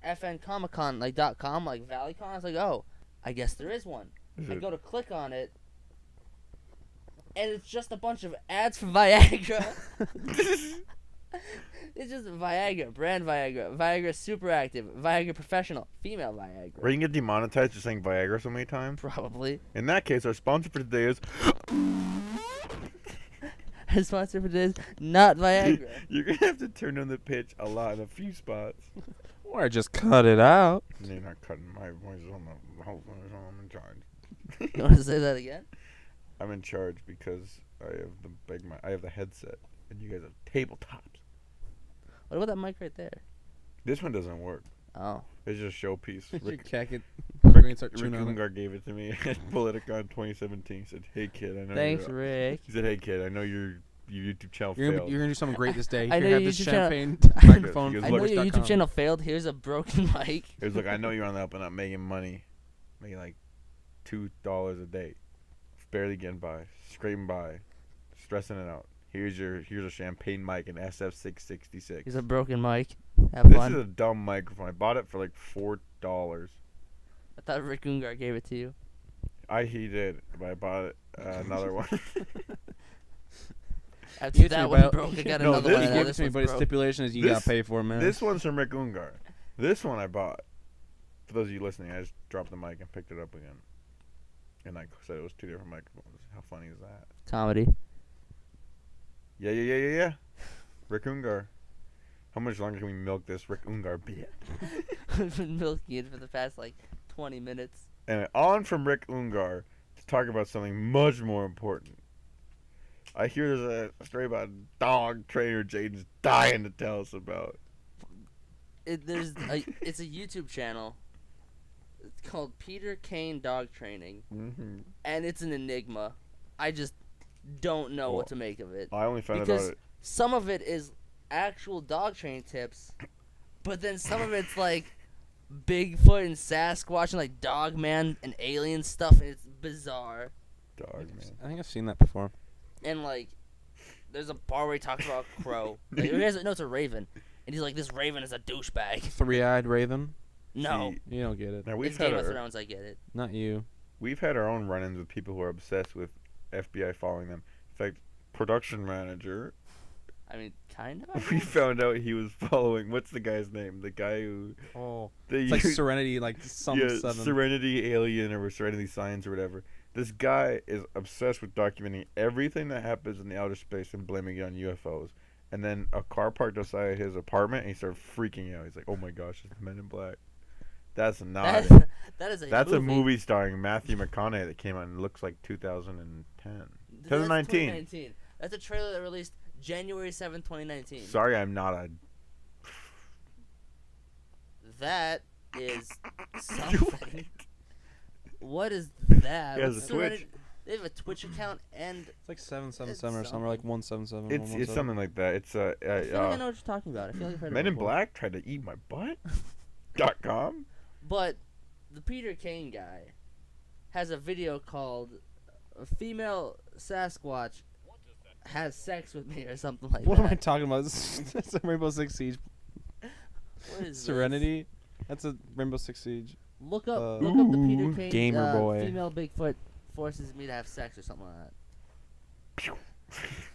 FNComicCon, like .com, like ValleyCon. I was like, oh, I guess there is one. is I it- go to click on it, and it's just a bunch of ads for Viagra. It's just Viagra, brand Viagra, Viagra Super Active, Viagra Professional, female Viagra. Where you can get demonetized for saying Viagra so many times. Probably. In that case, our sponsor for today is. Our sponsor for this, not Viagra. You're gonna have to turn on the pitch a lot in a few spots. Or just cut it out. You're not cutting my voice on the whole thing. I'm in charge. You want to say that again? I'm in charge because I have the I have the headset, and you guys have tabletops. What about that mic right there? This one doesn't work. Oh. It's just a showpiece. Your Rick, cat get Rick, start Rick chewing on it. Ungar gave it to me at Politicon 2017. He said, "Hey kid, I know." Thanks, you're, Rick. He said, "Hey kid, I know your YouTube channel You're failed." gonna do something great this day. I Here, know have your this YouTube channel- champagne I know- microphone. He goes, I know look, your YouTube .com. channel failed. Here's a broken mic. It was like, I know you're on the up and up making money, making like $2 a day, barely getting by, scraping by, stressing it out. Here's a champagne mic, an SF666. Here's a broken mic. Have This fun. is a dumb microphone. I bought it for like $4. I thought Rick Ungar gave it to you. He did, but I bought it, another one. After Give it to that me, one Belle. broke, I got No, another this one. He and gave it this to me, one's but his broke. stipulation is you This- gotta pay for it, man. This one's from Rick Ungar. This one I bought. For those of you listening, I just dropped the mic and picked it up again. And I said it was 2 different microphones. How funny is that? Comedy. Yeah. Rick Ungar. How much longer can we milk this Rick Ungar bit? I've been milking it for the past like 20 minutes. And on from Rick Ungar to talk about something much more important. I hear there's a story about a dog trainer Jaden's dying to tell us about. It's a YouTube channel. It's called Peter Kane Dog Training, and it's an enigma. I just don't know what to make of it. I only found because about it. Some of it is actual dog training tips, but then some of it's like Bigfoot and Sasquatch and like Dog Man and alien stuff, and it's bizarre. Dog man. I think I've seen that before. And like, there's a bar where he talks about a crow. Like, it's a raven, and he's like, "This raven is a douchebag." Three-eyed raven. No, See, You don't get it. now it's Game of Thrones. I get it. Not you. we've had our own run-ins with people who are obsessed with FBI following them. In fact, production manager, I mean, kind of. we found out he was following. What's the guy's name? The guy who. Oh. The It's like Serenity, like some yeah, 7. Serenity Alien or Serenity Science or whatever. This guy is obsessed with documenting everything that happens in the outer space and blaming it on UFOs. And then a car parked outside his apartment, and he started freaking out. He's like, "Oh my gosh, it's the Men in Black." That's not. That is a That's movie. a movie starring Matthew McConaughey that came out and looks like 2010. 2019. 2019. That's a trailer that released January 7th, 2019. Sorry, I'm not a. That is something. What is that? He has What's a Twitch. They have a Twitch account, and It's like 777 It's or something, or like 177. It's something like that. It's I feel like I know what you're talking about. I feel like I've heard Men it in before. Black tried to eat my butt. .com. But the Peter Kane guy has a video called "A Female Sasquatch Has Sex with Me" or something like What that. am I talking about? That's a Rainbow Six Siege. What is Serenity. That's a Rainbow Six Siege. Look up Uh, the Peter Kane Gamer boy. female Bigfoot forces me to have sex or something like that.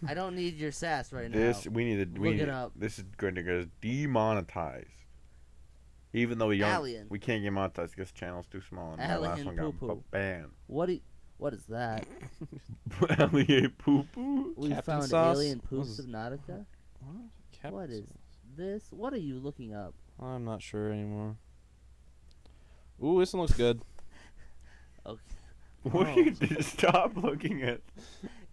I don't need your sass right This now. we need to. We Look need, it up. This is going to get us demonetized. Even though we don't, Alien. we can't get monetized because the channel's too small and the last Alien one got poo-poo. banned. What is that? Alien poo poo. We Captain found Sauce? alien What poop is- Subnautica. Captain What is Sauce. this? What are you looking up? I'm not sure anymore. Ooh, this one looks good. Okay. What do you do? Stop looking at.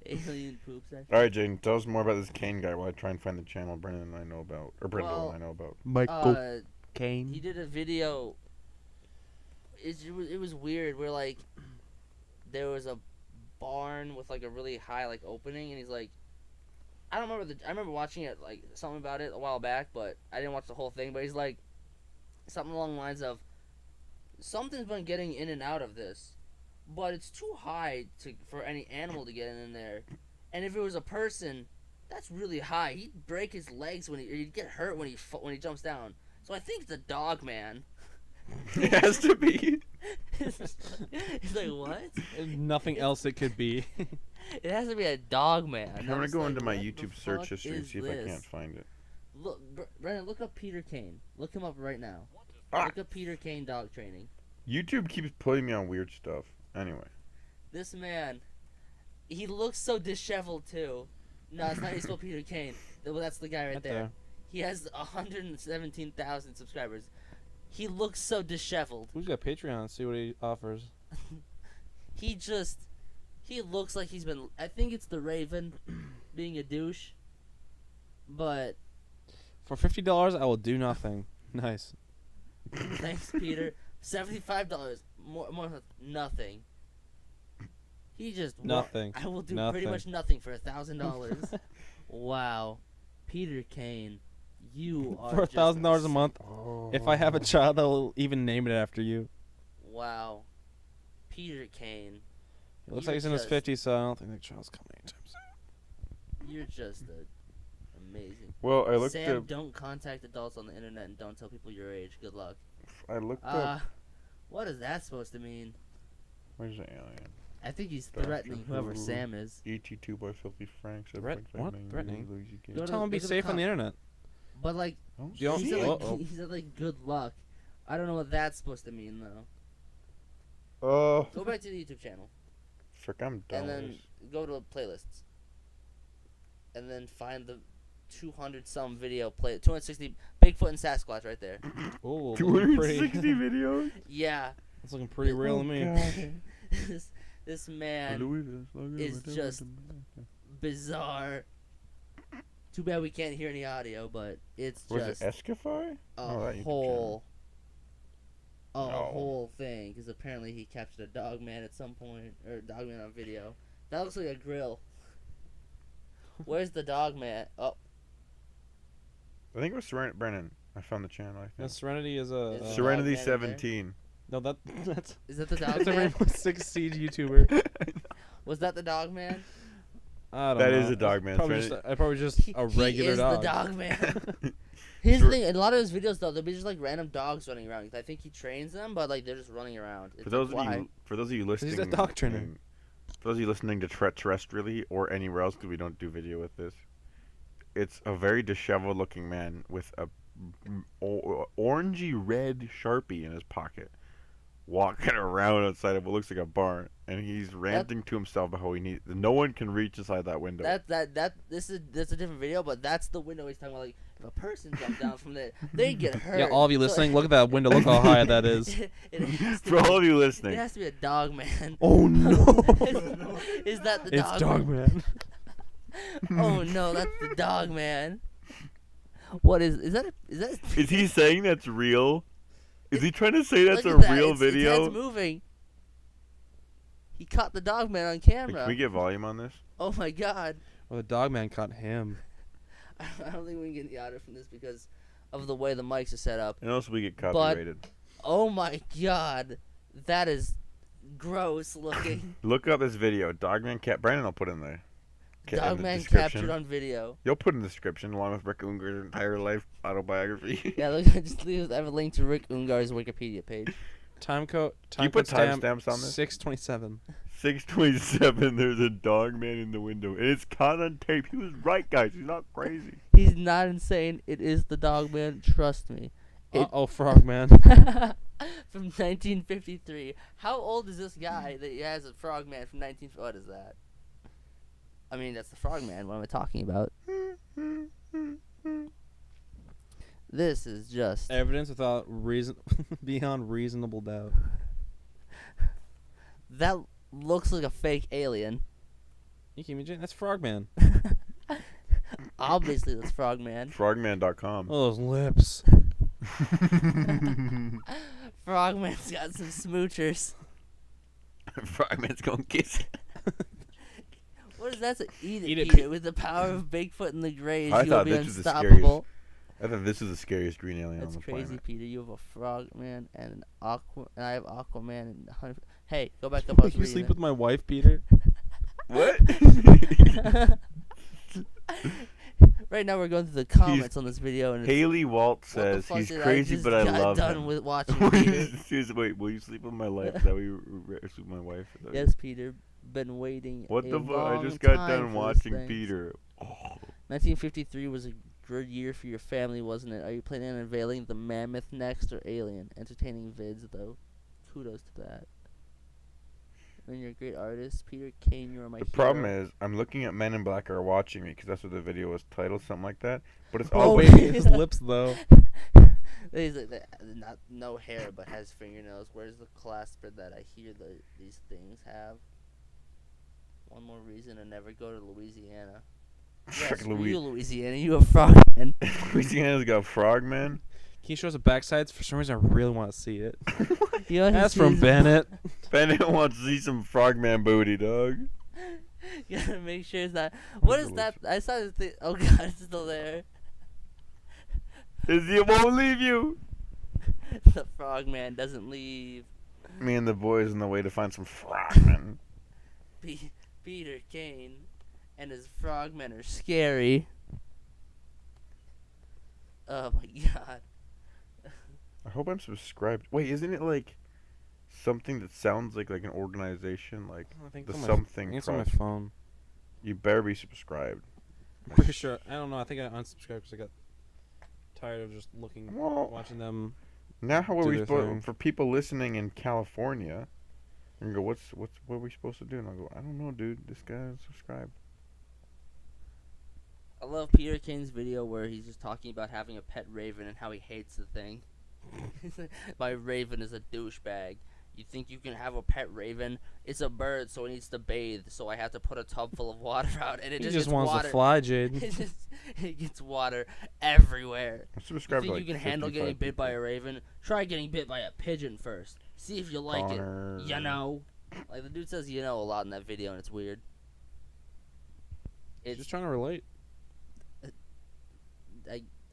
Alien poop section. All right, Jaden, tell us more about this Kane guy while I try and find the channel Brendan and I know about, or Brendel Well, and I know about. Kane. He did a video. It was weird. Where like there was a barn with like a really high like opening, and he's like, I don't remember I remember watching it like something about it a while back, but I didn't watch the whole thing. But he's like something along the lines of something's been getting in and out of this, but it's too high for any animal to get in there. And if it was a person, that's really high. He'd break his legs or he'd get hurt when he jumps down. So I think it's a dog man. It has to be. He's like, what? Nothing else it could be. It has to be a dog man. I'm gonna go into my YouTube search fuck history and is see if I this? can't find it. Look, Brennan, look up Peter Kane. Look him up right now. Ah. Look up Peter Kane dog training. YouTube keeps putting me on weird stuff. Anyway. This man, he looks so disheveled too. No, it's not. He's spelled Peter Kane. Well, that's the guy right there. He has 117,000 subscribers. He looks so disheveled. Who's got Patreon? See what he offers. He looks like he's been. I think it's the Raven being a douche. But For $50, I will do nothing. Nice. thanks, Peter. $75. More than nothing. He just Nothing. I will do Nothing. pretty much nothing for $1,000. Wow, Peter Kane, you are For just $1,000 a month. Oh. If I have a child, I'll even name it after you. Wow, Peter Kane, It looks You're like he's in his just- 50s, so I don't think the child's coming anytime soon. you're just amazing. Well, I looked Sam, up. don't contact adults on the internet and don't tell people your age. Good luck. I looked up. What is that supposed to mean? Where's the alien? I think he's Dr. threatening whoever Who. Sam is. ET2 by Filthy Frank. What? Threatening? Go to- Tell him to be look at the safe on com- the internet. But like, Oh, You don't- he shit. said like, Uh-oh. he said like good luck. I don't know what that's supposed to mean though. Go back to the YouTube channel Frick, I'm done. and with then this. go to playlists. And then find the 200 some video 260 Bigfoot and Sasquatch right there. Oh, 260 videos? Yeah. It's looking pretty real to me. This man is just bizarre. Too bad we can't hear any audio, but it's Was just it Escafy? a whole thing. Because apparently he captured a dog man at some point, or a dog man on video. That looks like a grill. Where's the dog man? Oh, I think it was Brennan. I found the channel. I Yeah, think. Serenity is a. Is Serenity Dog Man in there? 17. No, that's is that the dog that's a man? Rainbow Six Siege YouTuber. Was that the dog man? I don't That know. is a dog man. Probably just a regular he is dog. the dog man. Here's the thing, in a lot of his videos though, there'll be just like random dogs running around. I think he trains them, but like they're just running around. It's For those like, of you listening, He's a dog trainer. For those of you listening to terrestrially or anywhere else, because we don't do video with this, it's a very disheveled looking man with a orangey red Sharpie in his pocket, walking around outside of what looks like a barn, and he's ranting to himself about how no one can reach inside that window. That's a different video, but that's the window he's talking about. Like if a person jumped down from there, they get hurt. Yeah, all of you So, listening, look at that window. Look how high that is. it has to For be, all of you it listening, has to be a dog man. Oh no! Is that the It's dog? dog man. Oh no, that's the dog man. What is that? is he saying that's real? Is he trying to say that's Look a at that, real its video? head's moving. He caught the dog man on Hey, camera. can we get volume on this? Oh my god. Well, the dog man caught him. I don't think we can get the audio from this because of the way the mics are set up. And also we get copyrighted. Oh my god. That is gross looking. Look up this video. Dogman Cat. Brandon will put in there. In the Dogman description. captured on video. You'll put in the description along with Rick Ungar's entire life autobiography. Yeah, look, just leave. I have a link to Rick Ungar's Wikipedia page. Time code. Can you put timestamps on this? 6:27. 6:27. There's a dog man in the window, and it's caught on tape. He was right, guys. He's not crazy. He's not insane. It is the dog man. Trust me. Oh, frog man. From 1953. How old is this guy that he has a frog man from 19? What is that? I mean, that's the frog man. What am I talking about? This is just Evidence without reason, beyond reasonable doubt. that looks like a fake alien. You kidding me, Jane? That's frogman. Obviously, that's Frogman. Frogman.com. Oh, those lips. Frogman's got some smoochers. Frogman's gonna kiss it. What is that? To eat it, Eat it, Peter. With the power of Bigfoot and the Greys, I you'll thought be this was the unstoppable. I thought this is the scariest green alien That's on the crazy, planet. Peter. You have a Frogman and an and I have Aquaman and 100. Hey, go back up. I was You reading sleep it. with my wife, Peter? What? Right now we're going through the comments on this video, and it's, Haley Walt what the says fuck he's did crazy, just but I got love done him. with watching Peter. Wait, will you sleep with my wife? Is that what you sleep with my wife? Is that Yes, Peter. Been waiting. What a the fuck? I long just got time done for this watching thing. Peter. 1953 was a good year for your family, wasn't it? Are you planning on unveiling the Mammoth next or Alien? Entertaining vids, though. Kudos to that. And you're a great artist, Peter Kane. You are my The hero. problem is, I'm looking at Men in Black Are Watching Me because that's what the video was titled, something like that. But it's Oh, all wait, his lips, though. He's like, not no hair, but has fingernails. Where's the clasper that I hear these things have? One more reason to never go to Louisiana. Yeah, Fuck screw you, Louisiana. You a frogman. Louisiana's got Frogman. Can you show us the backsides? For some reason, I really want to see it. You know, That's from Bennett. Bennett wants to see some Frogman booty, dog. You gotta make sure it's not. What is that? I saw this thing. Oh god, it's still there. He won't leave you. The frogman doesn't leave. Me and the boys on the way to find some Frogman. Peter Kane and his frogmen are scary. Oh my god. I hope I'm subscribed. Wait, isn't it like something that sounds like an organization? Like I think the it's on something. I think it's on my Trust. phone. You better be subscribed. I'm pretty sure. I don't know. I think I unsubscribed because I got tired of just Well, watching them. now how are Do we their supposed thing. for people listening in California? And go, what are we supposed to do? And I'll go, I don't know, dude. This guy is subscribed. I love Peter Kane's video where he's just talking about having a pet raven and how he hates the thing. He's like, my raven is a douchebag. You think you can have a pet raven? It's a bird, so it needs to bathe. So I have to put a tub full of water out, and it He just just gets wants water. to fly, Jade. It gets water everywhere. It's You described think like you can handle 55 getting bit by people. a raven? Try getting bit by a pigeon first. See if you like Connor. it. You know, like the dude says, you know, a lot in that video, and it's weird. It's Just trying to relate.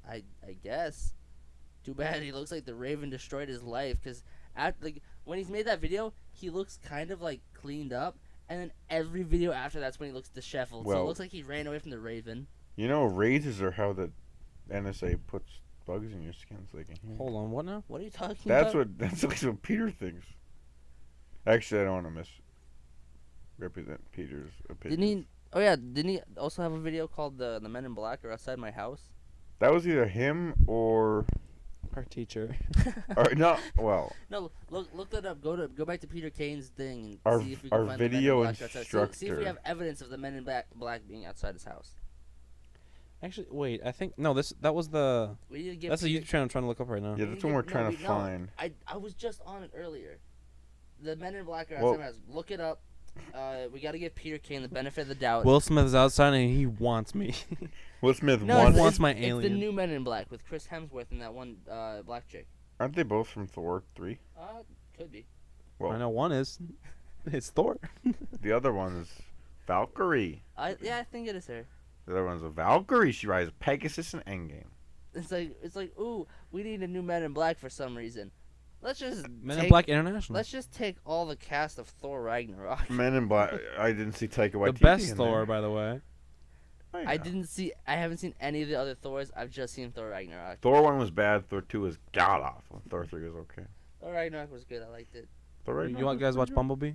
I guess. Too bad he looks like the raven destroyed his life, because like when he's made that video, he looks kind of like cleaned up, and then every video after that's when he looks disheveled. So Well- it looks like he ran away from the raven. You know, razors are how the NSA puts bugs in your skin so they can heal. Hold on, what now? What are you talking That's about? what Peter thinks. Actually, I don't want to misrepresent Peter's opinion. Didn't he? Oh yeah, didn't he also have a video called the Men in Black are outside my house? That was either him or Our teacher. no. Well, No, look that up. Go back to Peter Kane's thing and Our- see if we our can find the Men in video Black outside. See if we instructor. have evidence of the Men in Black being outside his house. Actually, wait. I think no. That was the. We need to get. That's a Peter- YouTube channel I'm trying to look up right now. yeah, we that's need what we're no, trying to no, find. I was just on it earlier. The Men in Black are Well- outside my house. Look it up. We got to give Peter Kane the benefit of the doubt. Will Smith is outside and he wants me. Will Smith no, wants. wants my It's the alien. new Men in Black with Chris Hemsworth and that one black chick. Aren't they both from Thor 3? Could be. Well, I know one is. It's Thor. the other one's Valkyrie. Yeah, I think it is her. The other one's a Valkyrie. She rides Pegasus in Endgame. It's like, ooh, we need a new Men in Black for some reason. Let's just Men take, in Black International. Let's just take all the cast of Thor Ragnarok. Men in Black. I didn't see Taika Waititi. The best in Thor, there. by the way. Oh, yeah. I haven't seen any of the other Thors. I've just seen Thor Ragnarok. Thor 1 was bad. Thor 2 was god awful. Thor 3 was okay. Thor Ragnarok was good. I liked it. Thor Ragnarok You was guys watch pretty good. Bumblebee?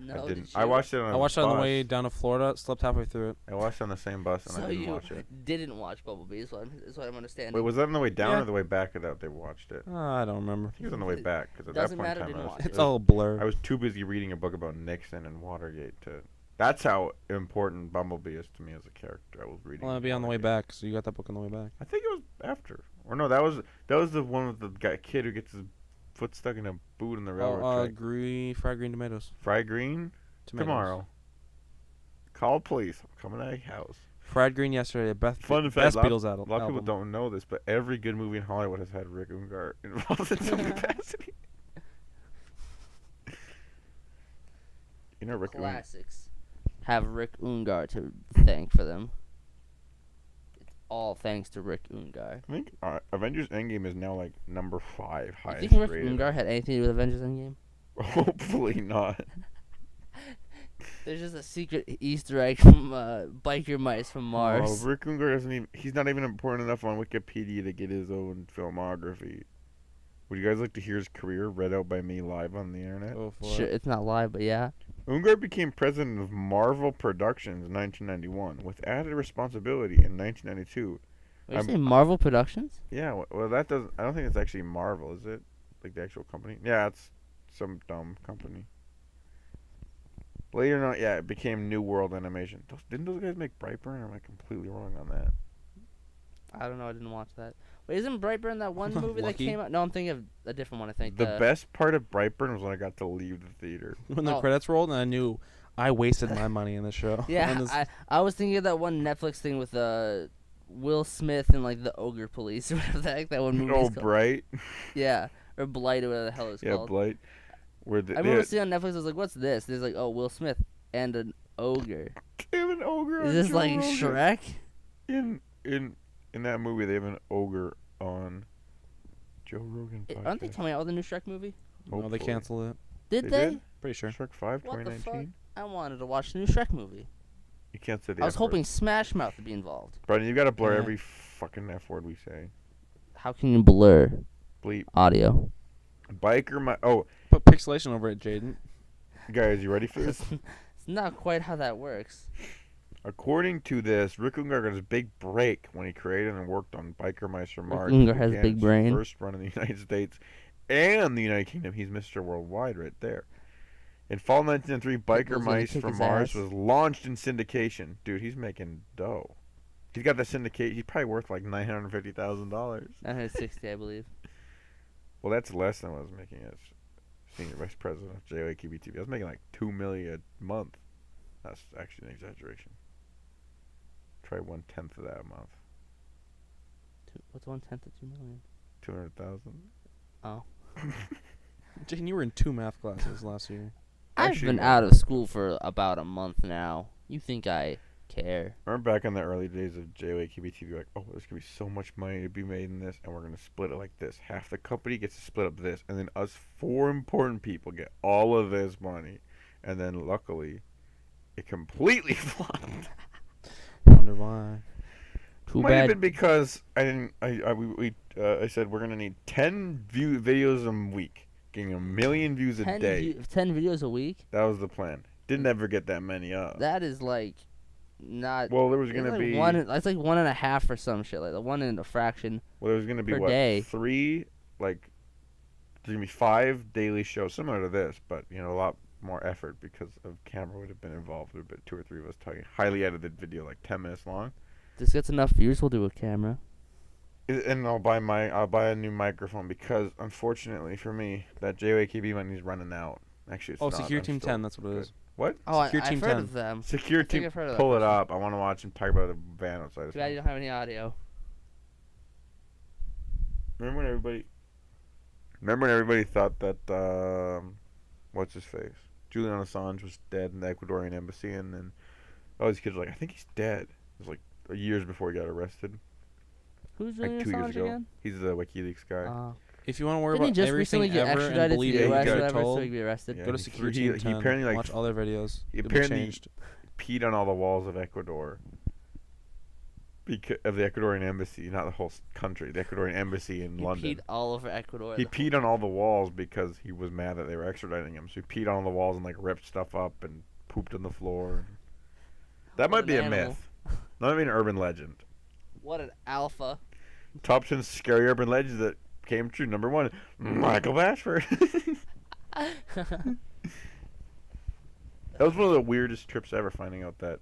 No, I didn't. did I you? watched it on. I watched it on the bus. way down to Florida. Slept halfway through it. I watched it on the same bus and So I didn't you watch it. didn't watch Bumblebee. Is what I'm understanding. Wait, was that on the way down Yeah. or the way back that they watched it? I don't remember. I think it was on the way back because at that Doesn't point matter, in time didn't I watch was, it. It's all a blur. I was too busy reading a book about Nixon and Watergate to. That's how important Bumblebee is to me as a character. I was reading. Well, it'll be on the way Watergate. back, so you got that book on the way back. I think it was after, or no, that was the one with the kid who gets his foot stuck in a boot in the railroad track. Fried green tomatoes. Fry green Tomatoes. tomorrow. Call police. I'm coming to your house. Fried green yesterday. Best Fun fact, best lot- Beatles A lot of people album. don't know this, but every good movie in Hollywood has had Rick Ungar involved in some capacity. You know Rick Ungar. Classics have Rick Ungar to thank for them. It's all thanks to Rick Ungar. I think Avengers Endgame is now like number 5 You highest think Rick rated. Ungar had anything to do with Avengers Endgame? Hopefully not. There's just a secret Easter egg from biker mice from Mars. Oh, Rick Ungar doesn't even. He's not even important enough on Wikipedia to get his own filmography. Would you guys like to hear his career read out by me live on the internet? Go for Sure, it. it's not live, but yeah. Ungar became president of Marvel Productions in 1991, with added responsibility in 1992. What you I'm- say, Marvel Productions? Yeah, well, that doesn't. I don't think it's actually Marvel, is it? Like the actual company? Yeah, it's some dumb company. Later on, yeah, it became New World Animation. Didn't those guys make Brightburn? Or am I completely wrong on that? I don't know. I didn't watch that. Wait, isn't Brightburn that one movie that Lucky. came out? No, I'm thinking of a different one. I think The best part of Brightburn was when I got to leave the theater. When the Oh. credits rolled, and I knew I wasted my money in the show. Yeah, On this- I was thinking of that one Netflix thing with Will Smith and like the Ogre Police or whatever the heck that one movie Oh, is called. Bright. Yeah, or Blight or whatever the hell it's Yeah, called. Blight. Where the, I remember seeing on Netflix. I was like, "What's this?" There's like, "Oh, Will Smith and an ogre." they have an ogre. Is on this Joe like Rogan. Shrek? In that movie, they have an ogre on Joe Rogan podcast. Aren't they coming out with a new Shrek movie? no, they Hopefully. canceled it. Did They they? did? Pretty sure. Shrek 5, What the fuck? 2019. I wanted to watch the new Shrek movie. You can't say the I was F word. hoping Smash Mouth would be involved. Brendan, you gotta blur Yeah. every fucking F word we say. How can you blur Bleep. audio? Biker my. Oh, Put pixelation over it, Jaden. guys, you ready for this? It's not quite how that works. According to this, Rick Ungar got his big break when he created and worked on Biker Mice from Mars. Ungar has a Began big his brain. First run in the United States and the United Kingdom. He's Mr. Worldwide right there. In fall 1903, Biker Those are the Mice kick from his Mars ass. was launched in syndication. Dude, he's making dough. He's got the syndicate. He's probably worth like $950,000. 960, I believe. Well, that's less than what I was making. It's Senior Vice President of JOAKB TV. I was making like $2 million a month. That's actually an exaggeration. Try 1/10 of that a month. What's 1/10 of 2 million? 200,000. Oh. Jane, you were in 2 math classes last year. I've Actually, been more. out of school for about a month now. You think I care? Remember back in the early days of JOAKB TV, like, oh, there's going to be so much money to be made in this, and we're going to split it like this. Half the company gets to split up this, and then us 4 important people get all of this money. And then, luckily, it completely flopped. Wonder why. Too Might have bad. been because I said we're going to need 10 videos a week, getting 1 million views a 10 day. 10 videos a week? That was the plan. Didn't ever get that many up. That is like not. Well, there was it's going to like be... It's like 1.5 or some shit. Like the 1 and a fraction. Well, there was going to be, per what, day. 3, like, there's going to be 5 daily shows, similar to this, but, you know, a lot more effort because of camera would have been involved. There would have been 2 or 3 of us talking. Highly edited video, like 10 minutes long. This gets enough views. We'll do a camera. And I'll buy a new microphone because, unfortunately for me, that JOAKB money's running out. Actually, it's Oh, not. Secure I'm Team still 10, that's what it good. is. What? Oh, Secure Team I've heard 10. of them. Secure think Team. I've heard of that Pull it person. up. I want to watch and talk about the van outside. Too bad you don't have any audio. Remember when everybody thought that what's his face, Julian Assange was dead in the Ecuadorian embassy, and then all these kids were like, I think he's dead. It was like years before he got arrested. Who's Like Julian 2 years Assange ago. again? He's the WikiLeaks guy. If you want to worry Didn't he about just recently everything get ever and extradited to believe the Yeah, he US got or whatever, told, so he'd be arrested? Yeah, go to he- Secure he- Team he 10, apparently, like, watch all their videos. he It'll be apparently- changed. peed on all the walls of Ecuador. Of the Ecuadorian embassy, not the whole country, the Ecuadorian embassy in He London. peed all over Ecuador. He peed on all the walls because he was mad that they were extraditing him. So he peed on all the walls and like ripped stuff up and pooped on the floor. That What might be an a animal. myth. Not even an urban legend. What an alpha. Top 10 scary urban legends that came true. Number 1, Michael Bashford. That was one of the weirdest trips ever, finding out that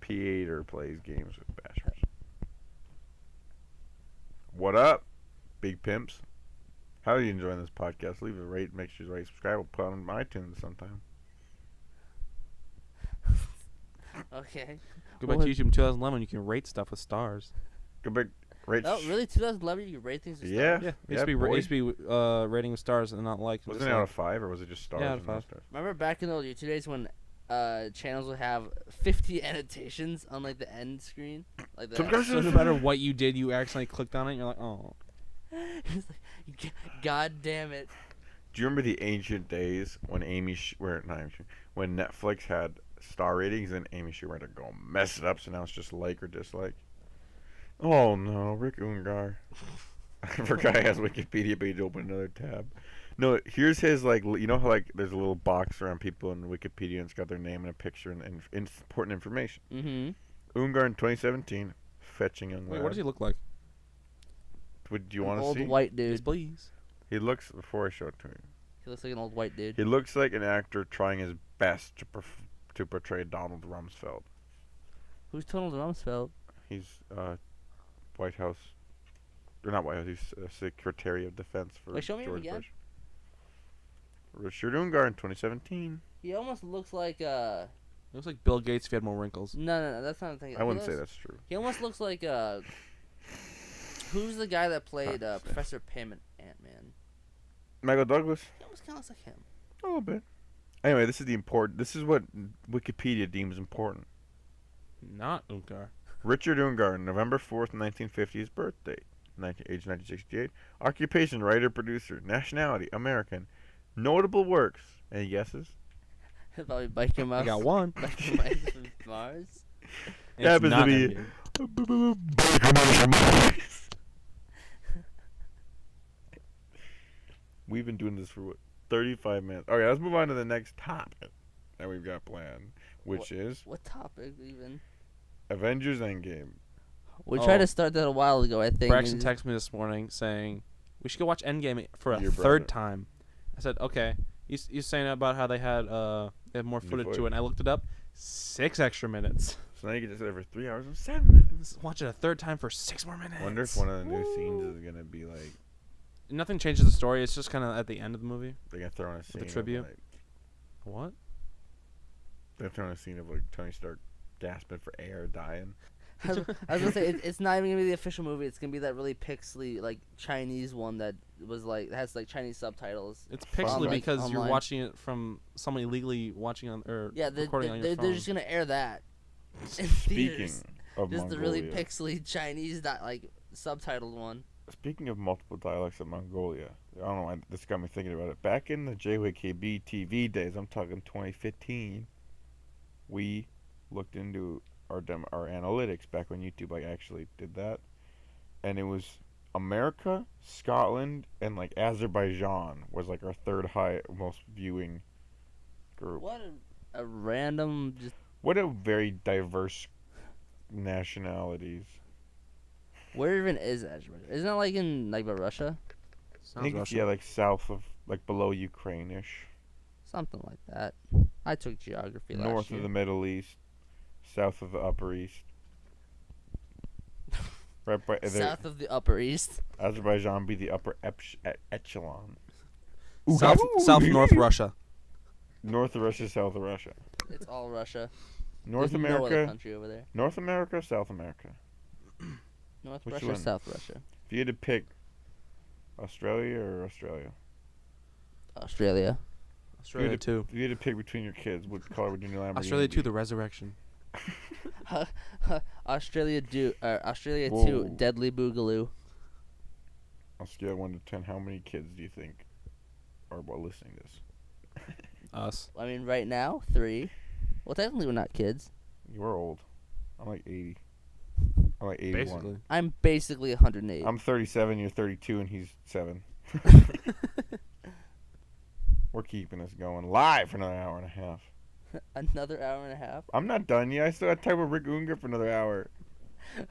P8 plays games with Bashford. What up, big pimps? How are you enjoying this podcast? Leave a rate, make sure you rate, subscribe. We'll put it on iTunes sometime. Okay. Go back to YouTube in 2011. You can rate stuff with stars. Go back, rate. Oh, really? 2011, you could rate things with Yeah. stars? Yeah, it Yeah, used to be boy. rating with stars and not like. Wasn't it out of 5 or was it just stars? Yeah, out of and no 5. stars? Remember back in the old YouTube days when channels would have 50 annotations on like the end screen? Like Sometimes So no matter what you did, you accidentally clicked on it. and You're like, oh. It's like, God damn it. Do you remember the ancient days when when Netflix had star ratings and Amy Schumer had to go mess it up, so now it's just like or dislike? Oh no, Rick Ungar. I forgot he has Wikipedia page open another tab. No, here's his you know how like there's a little box around people in Wikipedia and it's got their name and a picture and important information. Mm-hmm. Ungar in 2017, fetching young Wait, lad. what does he look like? Would you want to Old see? white Yes, dude. please. He looks before I show it to you. He looks like an old white dude. He looks like an actor trying his best to portray Donald Rumsfeld. Who's Donald Rumsfeld? He's White House, or not White House. He's Secretary of Defense for Wait, show me him George again. Bush. Richard Ungar in 2017. He almost looks like He looks like Bill Gates if he had more wrinkles. no, that's not the thing. I wouldn't say that's true. He almost looks like who's the guy that played Professor Pym in Ant-Man? Michael Douglas. He almost kind of looks like him. A little bit. Anyway, this is what Wikipedia deems important. Not Ungar. Richard Ungar, November 4th, 1950, his birth date. Age 1968. Occupation, writer, producer. Nationality, American. Notable works. Any guesses? Probably Biker Mouse. I got one. Biker Mouse from Mars. It's happens to not be- NBA. We've been doing this for what, 35 minutes. Okay, let's move on to the next topic that we've got planned, which is What topic even? Avengers Endgame. We Oh. tried to start that a while ago, I think. Braxton texted me this morning saying we should go watch Endgame for a Your third brother. time. I said, okay. He's saying about how they had more New footage to footage. it, and I looked it up. 6 extra minutes. So now you get to sit there for 3 hours and 7 minutes. Let's watch it a third time for 6 more minutes. Wonder if one of the new scenes is gonna be like nothing changes the story. It's just kind of at the end of the movie. They're gonna throw in a scene. tribute? Of, like, What? they're throwing a scene of like Tony Stark gasping for air, dying. I was gonna say it's not even gonna be the official movie. It's gonna be that really pixely like Chinese one that was like has like Chinese subtitles. It's pixely like, because online. you're watching it from somebody illegally watching on or recording on your phone. They're just gonna air that in Speaking theaters. of Just Mongolia, the really pixely Chinese like subtitled one. speaking of multiple dialects of Mongolia, I don't know why this got me thinking about it. Back in the JWKB TV days, I'm talking 2015, we looked into our analytics back when YouTube like actually did that, and it was America, Scotland, and like Azerbaijan was like our third high most viewing group. What a random just. What a very diverse nationalities. Where even is Azerbaijan? Isn't it like in like by Russia? I think it's, yeah, like south of like below Ukraine-ish. Something like that. I took geography last North year. of the Middle East, south of the Upper East. Right by South of the Upper East. Azerbaijan be the upper echelon. South North Russia. North of Russia, south of Russia. It's all Russia. North There's no other America, country over there. North America, South America. North Which Russia, one? South Russia. If you had to pick Australia or Australia, Australia. Australia 2. if you had to pick between your kids, what color would your new Lamborghini Australia 2, be? The Resurrection. Australia 2, Whoa. Deadly Boogaloo. On a scale of 1 to 10, how many kids do you think are listening to this? Us. I mean, right now, 3. Well, technically, we're not kids. You're old. I'm like 80. I'm like 81. Basically. I'm basically 108. I'm 37, you're 32, and he's 7. We're keeping this going live for another hour and a half. Another hour and a half. I'm not done yet. I still got to talk about Rick Ungar for another hour.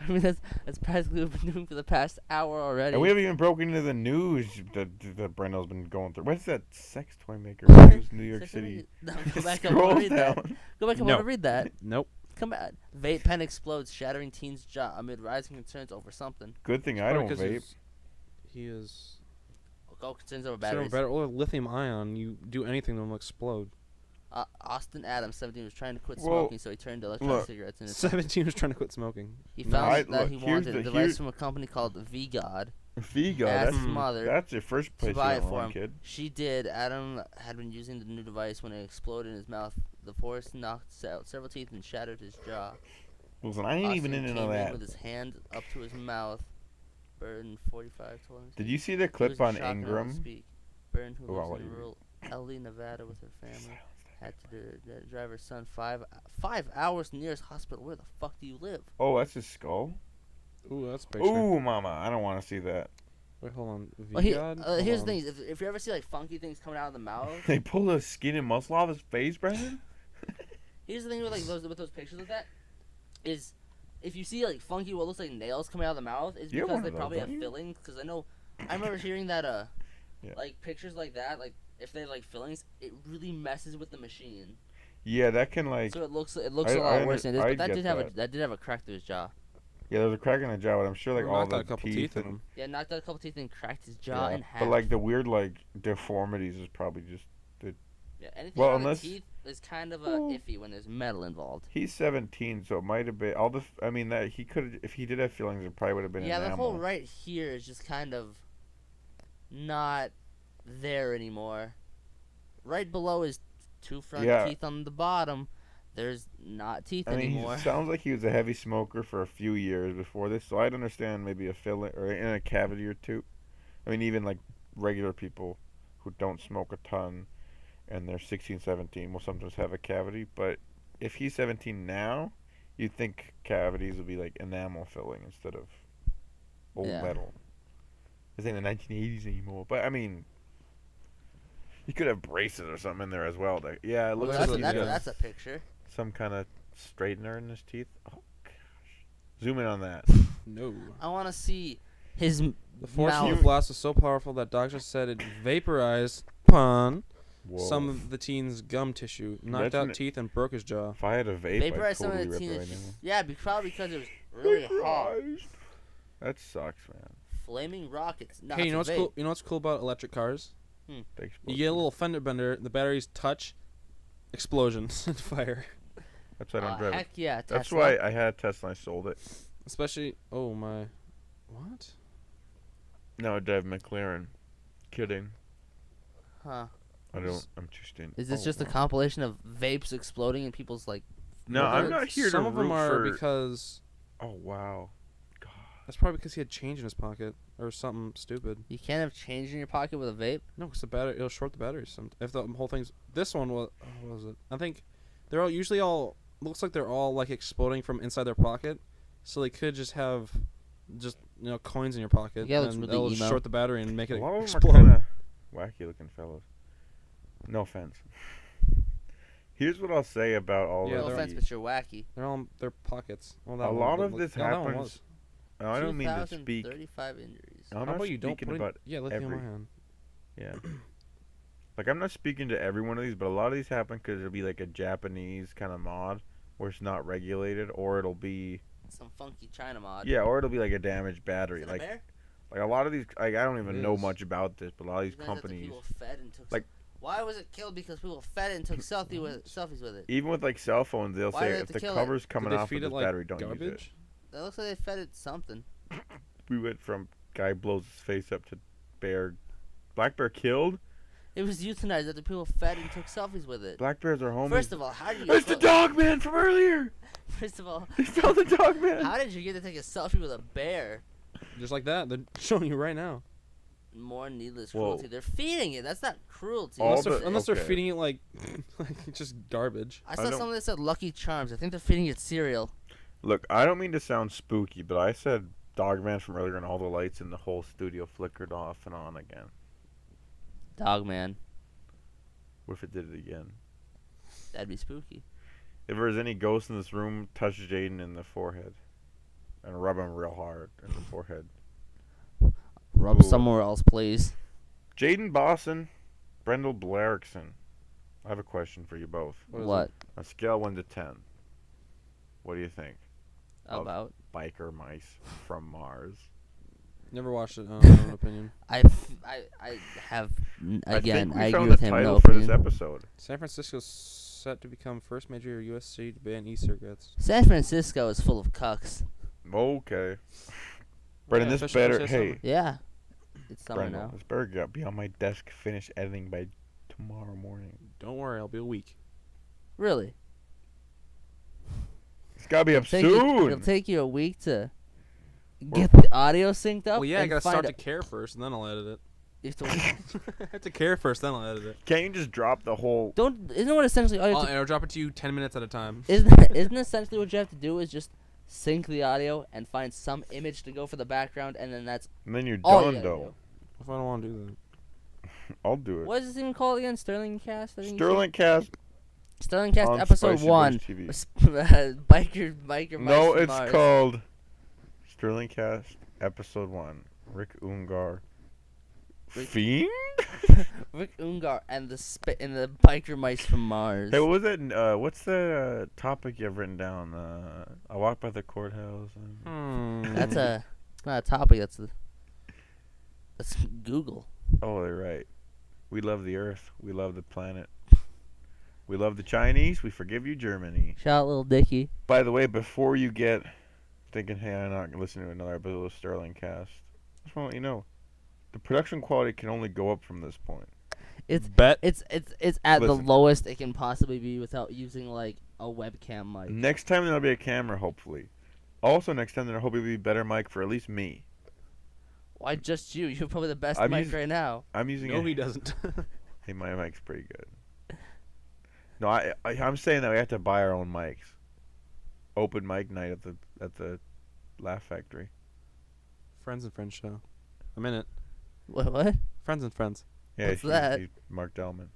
I mean, that's practically what we've been doing for the past hour already. And we haven't even broken into the news that Brendo's been going through. What's that sex toy maker news, New York City? No, go back and Scroll read that. down. Go back and No. read that. Nope. Come back. Vape pen explodes, shattering teen's jaw amid rising concerns over something. Good thing I don't vape. He is. Oh, concerns over Batteries. batteries. Better or lithium ion. You do anything, they'll explode. Austin Adams, 17, was trying to quit Well, smoking, so he turned to electronic look. cigarets. In his 17 was trying to quit smoking. He No. found that look, he here's wanted the- a device here- from a company called VGod. Vigo, Asked that's his mother that's your first place to buy you it went for wrong, him. kid. She did. Adam had been using the new device when it exploded in his mouth. The force knocked out several teeth and shattered his jaw. Listen, I ain't even Austin into came in that. with his hand up to his mouth. Burn 45 told him. Did you see the He clip was in on shock and unable to Ingram? speak. Burn, who Oh, I'll lives let in you read. rural LA, Nevada, with her family, had to drive her son 5 hours nearest hospital. Where the fuck do you live? Oh, that's his skull. Ooh, that's a picture. Ooh, mama, I don't want to see that. Wait, hold on. Well, VGod? Hold here's on. the thing: if you ever see like funky things coming out of the mouth, They pull the skin and muscle off his face, Brandon. here's the thing with like those pictures like that is if you see like funky what looks like nails coming out of the mouth, it's You have because one they of those, probably don't have you? fillings. Because I remember hearing that Yeah. like pictures like that, like if they have, like fillings, it really messes with the machine. Yeah, that can like. So it looks a I lot worse than it is. I But that get did have that. that did have a crack through his jaw. Yeah, there's a crack in the jaw, but I'm sure like Well, all knocked out the a couple teeth in and him. Yeah, knocked out a couple teeth and cracked his jaw in half. but like the weird like deformities is probably just. yeah, anything well, on unless- the teeth is kind of Well- iffy when there's metal involved. He's 17, so it might have been all the. I mean that he could if he did have feelings, it probably would have been. Yeah, the enamel. whole right here is just kind of not there anymore. Right below his two front Yeah. teeth on the bottom, there's not teeth I mean, anymore. he sounds like he was a heavy smoker for a few years before this, so I'd understand maybe a filling or in a cavity or two. I mean, even like regular people who don't smoke a ton and they're 16, 17 will sometimes have a cavity, but if he's 17 now, you'd think cavities would be like enamel filling instead of old Yeah. metal. This ain't the 1980s anymore, but I mean, he could have braces or something in there as well. Yeah, it Well, looks that's, like a, he's that's, got that's a picture. some kind of straightener in his teeth. Oh gosh, zoom in on that. No. I want to see his The force of the mouth. blast was so powerful that doctors said it vaporized upon Whoa. some of the teen's gum tissue, knocked Imagine out teeth, and broke his jaw. If I had a vape, Vaporized I'd some totally of the rip it right teenage. now. Yeah, probably because it was really hot. That sucks, man. Flaming rockets. Not Hey, you know to what's vape. cool? You know what's cool about electric cars? They You explode. get a little fender bender. The batteries touch, explosions and fire. That's why I don't drive it. Heck yeah, Tesla. That's why I had a Tesla and I sold it. Especially, oh my, what? No, I drive McLaren. Kidding. Huh. I don't. I'm too stingy. Is this Oh, just a wow. compilation of vapes exploding in people's like? No, I'm Well, not here Some to of them root are for. because Oh wow. God. that's probably because he had change in his pocket or something stupid. You can't have change in your pocket with a vape. No, because the battery it'll short the batteries. If the whole thing's this one was what was it? I think they're all usually all looks like they're all like exploding from inside their pocket, so they could just have coins in your pocket. Yeah, it looks and really they'll emo. short the battery and make A it lot of them are explode. kind of wacky looking fellows. No offense. Here's what I'll say about all Yeah, No of offense, the. but you're wacky. They're all in their pockets. Well, A lot of this that one happens. was. No, I don't mean to speak. 2,035 injuries. I'm How not about you don't speaking put about lithium every- ion. Yeah. Like, I'm not speaking to every one of these, but a lot of these happen because it'll be like a Japanese kind of mod where it's not regulated, or it'll be. Some funky China mod. Yeah, or it'll be like a damaged Is battery. that a Like bear? a lot of these, like, I don't even It know is. much about this, but a lot of these You guys that the companies, people fed and took like- why was it killed? Because people fed it and took selfies with it. even with like cell phones, they'll Why say do they if have to the kill it? cover's Did coming they off feed of it this like battery, don't use it. garbage? That looks like they fed it something. We went from guy blows his face up to bear. Black bear killed. It was euthanized after people fed and took selfies with it. Black bears are homies. First of all, how do you? It's the dog man from earlier. First of all, They found the dog man. how did you get to take a selfie with a bear? Just like that. They're showing you right now. More needless Whoa. cruelty. They're feeding it. That's not cruelty. All Unless they're okay. feeding it like just garbage. I I saw don't- something that said Lucky Charms. I think they're feeding it cereal. Look, I don't mean to sound spooky, but I said dog man from earlier, and all the lights in the whole studio flickered off and on again. Dog man. What if it did it again? That'd be spooky. If there was any ghost in this room, touch Jaden in the forehead, and rub him real hard in the forehead. Rub Ooh. somewhere else, please. Jaden Boston, Brendel Blairikson. I have a question for you both. What is What On a scale of 1 to 10, what do you think? Of about? biker mice from Mars. Never watched it. I don't have an opinion. I have I again. think we I agree found with the him. title No for this opinion. episode. San Francisco's set to become first major U.S. city to ban e-cigarettes. San Francisco is full of cucks. Okay. Brendan, Yeah, this especially better. this Hey, summer. Yeah, it's summer Brendan, now. this better be on my desk, finished editing by tomorrow morning. Don't worry, I'll be a week. Really? It's gotta be up It'll soon. take you a week to get the audio synced up. Well, yeah, I and gotta find start to a- care first, and then I'll edit it. you have to- I have to care first, then I'll edit it. Can't you just drop the whole? don't. Isn't what essentially all you I'll have to, airdrop it to you 10 minutes at a time. isn't essentially what you have to do is just sync the audio and find some image to go for the background, and then that's And then you're all you done, gotta though. If I don't want to do that. I'll do do. it. What is this even called again? SterlingCast. I think you said? SterlingCast SterlingCast on episode Spicy 1. Boys TV. Biker mice No, from it's Mars. called SterlingCast episode 1. Rick Ungar. Rick- Fiend? Rick Ungar and the biker mice from Mars. Hey, what was that? What's the topic you have written down? I walked by the courthouse. And... That's it's not a topic. That's Google. Oh, they're right. We love the Earth. We love the planet. We love the Chinese. We forgive you, Germany. Shout out, little Dicky. By the way, before you get thinking, hey, I'm not going to listen to another episode of Sterling Cast, I just want to let you know, the production quality can only go up from this point. It's Bet. it's at the Listen. lowest it can possibly be without using like a webcam mic. Next time there'll be a camera, hopefully. Also, next time there'll hopefully be a better mic for at least me. Why just you? You're probably the best I'm mic using- right now. I'm using No, a... he doesn't. Hey, my mic's pretty good. No, I'm saying that we have to buy our own mics. Open mic night at the Laugh Factory. Friends and Friends show. I'm in it. What? Friends and Friends. Yeah, What's that? Mark Delman.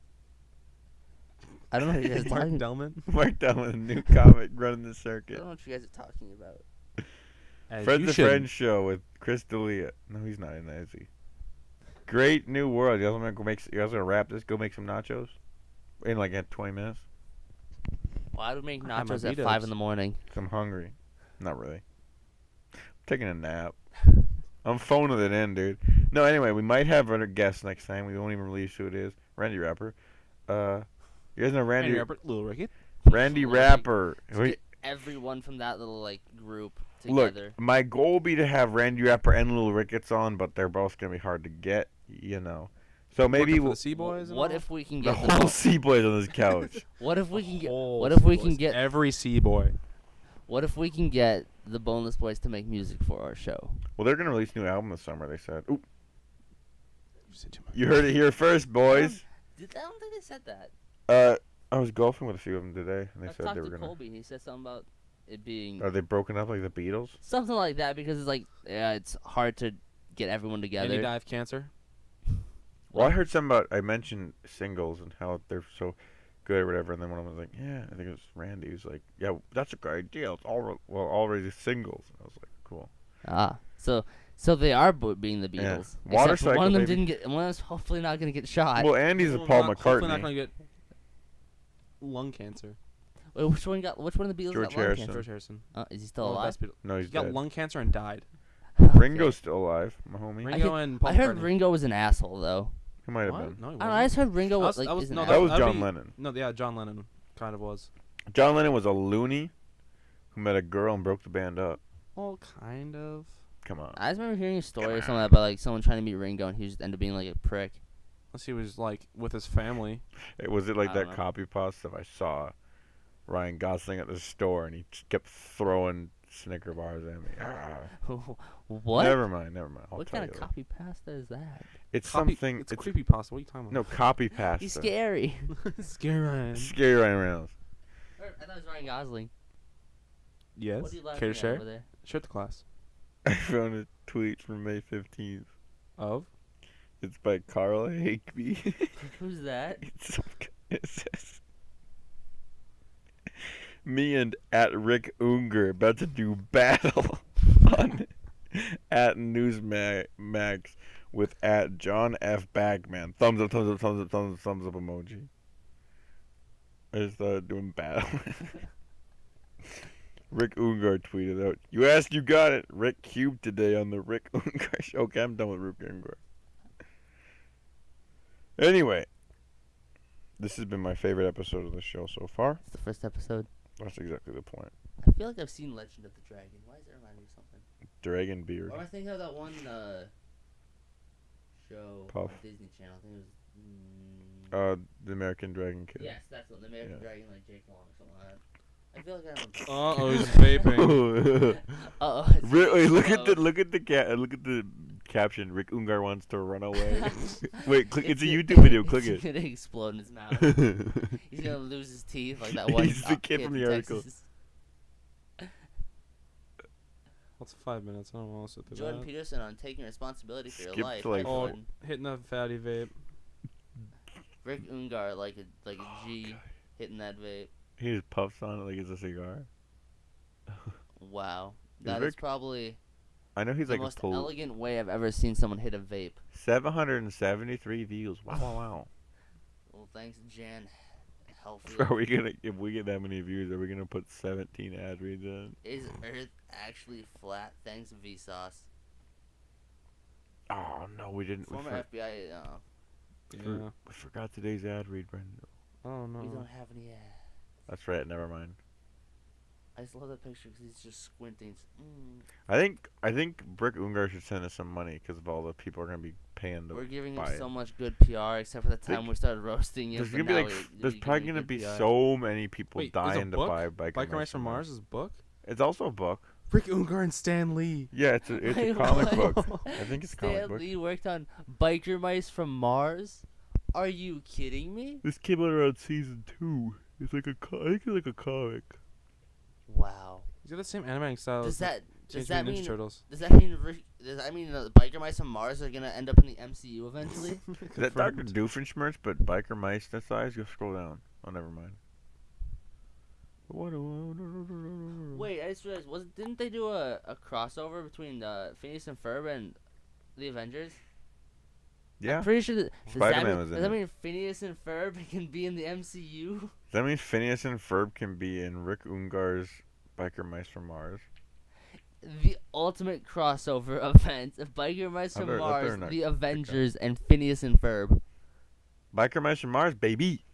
I don't know what you guys are Mark talking. Delman. Mark Delman, a new comic running the I circuit. don't know what you guys are talking about. As Friends you and should. Friends show with Chris D'Elia. No, he's not in that, is he? Great new world. You guys want to go make? You guys gonna wrap this? Go make some nachos in like 20 minutes. Why do we make I have my nachos at Vitos. 5 in the morning? 'Cause I'm hungry. Not really. I'm taking a nap. I'm phoning it in, dude. No, anyway, we might have our guest next time. We won't even release who it is. Randy Rapper. You guys know Randy? Little Ricky. Randy Literally, Rapper. just get everyone from that little like group Look, together. my goal would be to have Randy Rapper and Little Ricketts on, but they're both gonna be hard to get, you know. So maybe the Sea Boys. What if we can the get whole Sea Boys on this couch. What if we can get? Whole What if we Sea can Boys. get? Every Sea Boy? What if we can get the Boneless Boys to make music for our show? Well, they're gonna release a new album this summer. They said. Oop, You said too much. you heard it here first, boys. I don't think they said that. I was golfing with a few of them today, and they I've said talked they were to gonna. Colby. He said something about it being Are they broken up like the Beatles? something like that because it's like it's hard to get everyone Any together. die of cancer? Well, I heard something about. I mentioned singles and how they're so good or whatever, and then one of them was like, "Yeah, I think it was Randy." He was like, "Yeah, that's a good idea. It's already singles." And I was like, "Cool." So they are being the Yeah. Beatles. Water Except for one of them Cycle, didn't get. One of them's hopefully not gonna get shot. Well, Andy's a Well, Paul hopefully not McCartney. gonna get lung cancer. Wait, which one of the Beatles George got lung Harrison. cancer? George Harrison. Is he still One of the alive? best Beatles. No, he's He got dead. lung cancer and died. Ringo's still alive, my homie. Ringo and Paul I heard McCartney. Ringo was an asshole though. He might have What? been. No, he I don't wasn't. know. I just heard Ringo That was- like that was- is an no, That was that'd John be- Lennon. No, yeah, John Lennon kind of was. John Lennon was a loony who met a girl and broke the band up. Well, kind of. Come on. I just remember hearing a story or something about like someone trying to meet Ringo and he just ended up being like a prick. Unless he was like with his family. Was it like I that don't know. copy pasta stuff I saw? Ryan Gosling at the store and he just kept throwing Snicker bars at me. What? Never mind. I'll What tell kind of you. copy pasta is that? It's Copy- something. It's creepy pasta. What are you talking No, about? copy pasta. He's scary. Scary. Scary Ryan Reynolds. I thought it was Ryan Gosling. Yes. What are you laughing Care to at share? over there? Share the class. I found a tweet from May 15th. Of? It's by Carla Higby. Who's that? It says, me and at Rick Ungar about to do battle on at Newsmax with at John F. Bagman. Thumbs up, thumbs up, thumbs up, thumbs up, thumbs up emoji. I just started doing battle. Rick Ungar tweeted out, "You asked, you got it. Rick Cube today on the Rick Ungar show." Okay, I'm done with Rick Ungar. Anyway, this has been my favorite episode of the show so far. It's the first episode. That's exactly the point. I feel like I've seen Legend of the Dragon. Why does it remind me of something? Dragon beard. Or am I thinking of that one show Puff. on Disney Channel? I think it was. The American Dragon Kid. Yes, that's the American Yeah. Dragon, like Jake Long or something like that. I feel like I Uh-oh, he's vaping. Uh-oh. Wait, look at the caption. Rick Ungar wants to run away. Wait, click. It's a YouTube video. Click It's it. gonna explode in his mouth. He's gonna lose his teeth like that one. He's the kid from the in article. Texas. What's 5 minutes? I don't want to sit through Jordan that. Peterson on taking responsibility for your Skip life. to, like, Hi, Oh, Jordan. hitting a fatty vape. Rick Ungar like a G hitting that vape. He just puffs on it like it's a cigar. Wow, Is that is Rick- probably I know he's the like most a elegant way I've ever seen someone hit a vape. 773 views. Wow. Well, thanks, Jan. Healthy. Are we gonna? If we get that many views, are we gonna put 17 ad reads in? Is Earth actually flat? Thanks, Vsauce. Oh no, we didn't. Former FBI. Yeah. We forgot today's ad read, Brendan. Oh, no. We don't have any. That's right. Never mind. I just love that picture because he's just squinting. I think Rick Ungar should send us some money because of all the people are gonna be paying to We're giving him buy so it. much good PR, except for the time Think- we started roasting him. There's but gonna be now like we- there's we probably give gonna him be good PR. so many people Wait, there's a dying to book? buy Biker Mice from Mars is a book? It's also a book. Rick Ungar and Stan Lee. Yeah, it's a Wait, comic what? book. I think it's a comic Stan book. Lee worked on Biker Mice from Mars. Are you kidding me? This came out around season 2. It's like I think it's like a comic. Wow. He's got the same animating style Does as that Teenage does that Mutant Ninja mean Turtles. does that mean the Biker Mice from Mars are gonna end up in the MCU eventually? Is that Dr. Doofenshmirtz, but biker mice that size? Go scroll down. Oh, never mind. Wait, I just realized didn't they do a crossover between Phineas and Ferb and the Avengers? Yeah. I'm pretty sure that Spider-Man was in does that it. mean Phineas and Ferb can be in the MCU? Does that mean Phineas and Ferb can be in Rick Ungar's Biker Mice from Mars? the ultimate crossover event of Biker Mice from That Mars, better not the pick up. Avengers, and Phineas and Ferb. Biker Mice from Mars, baby.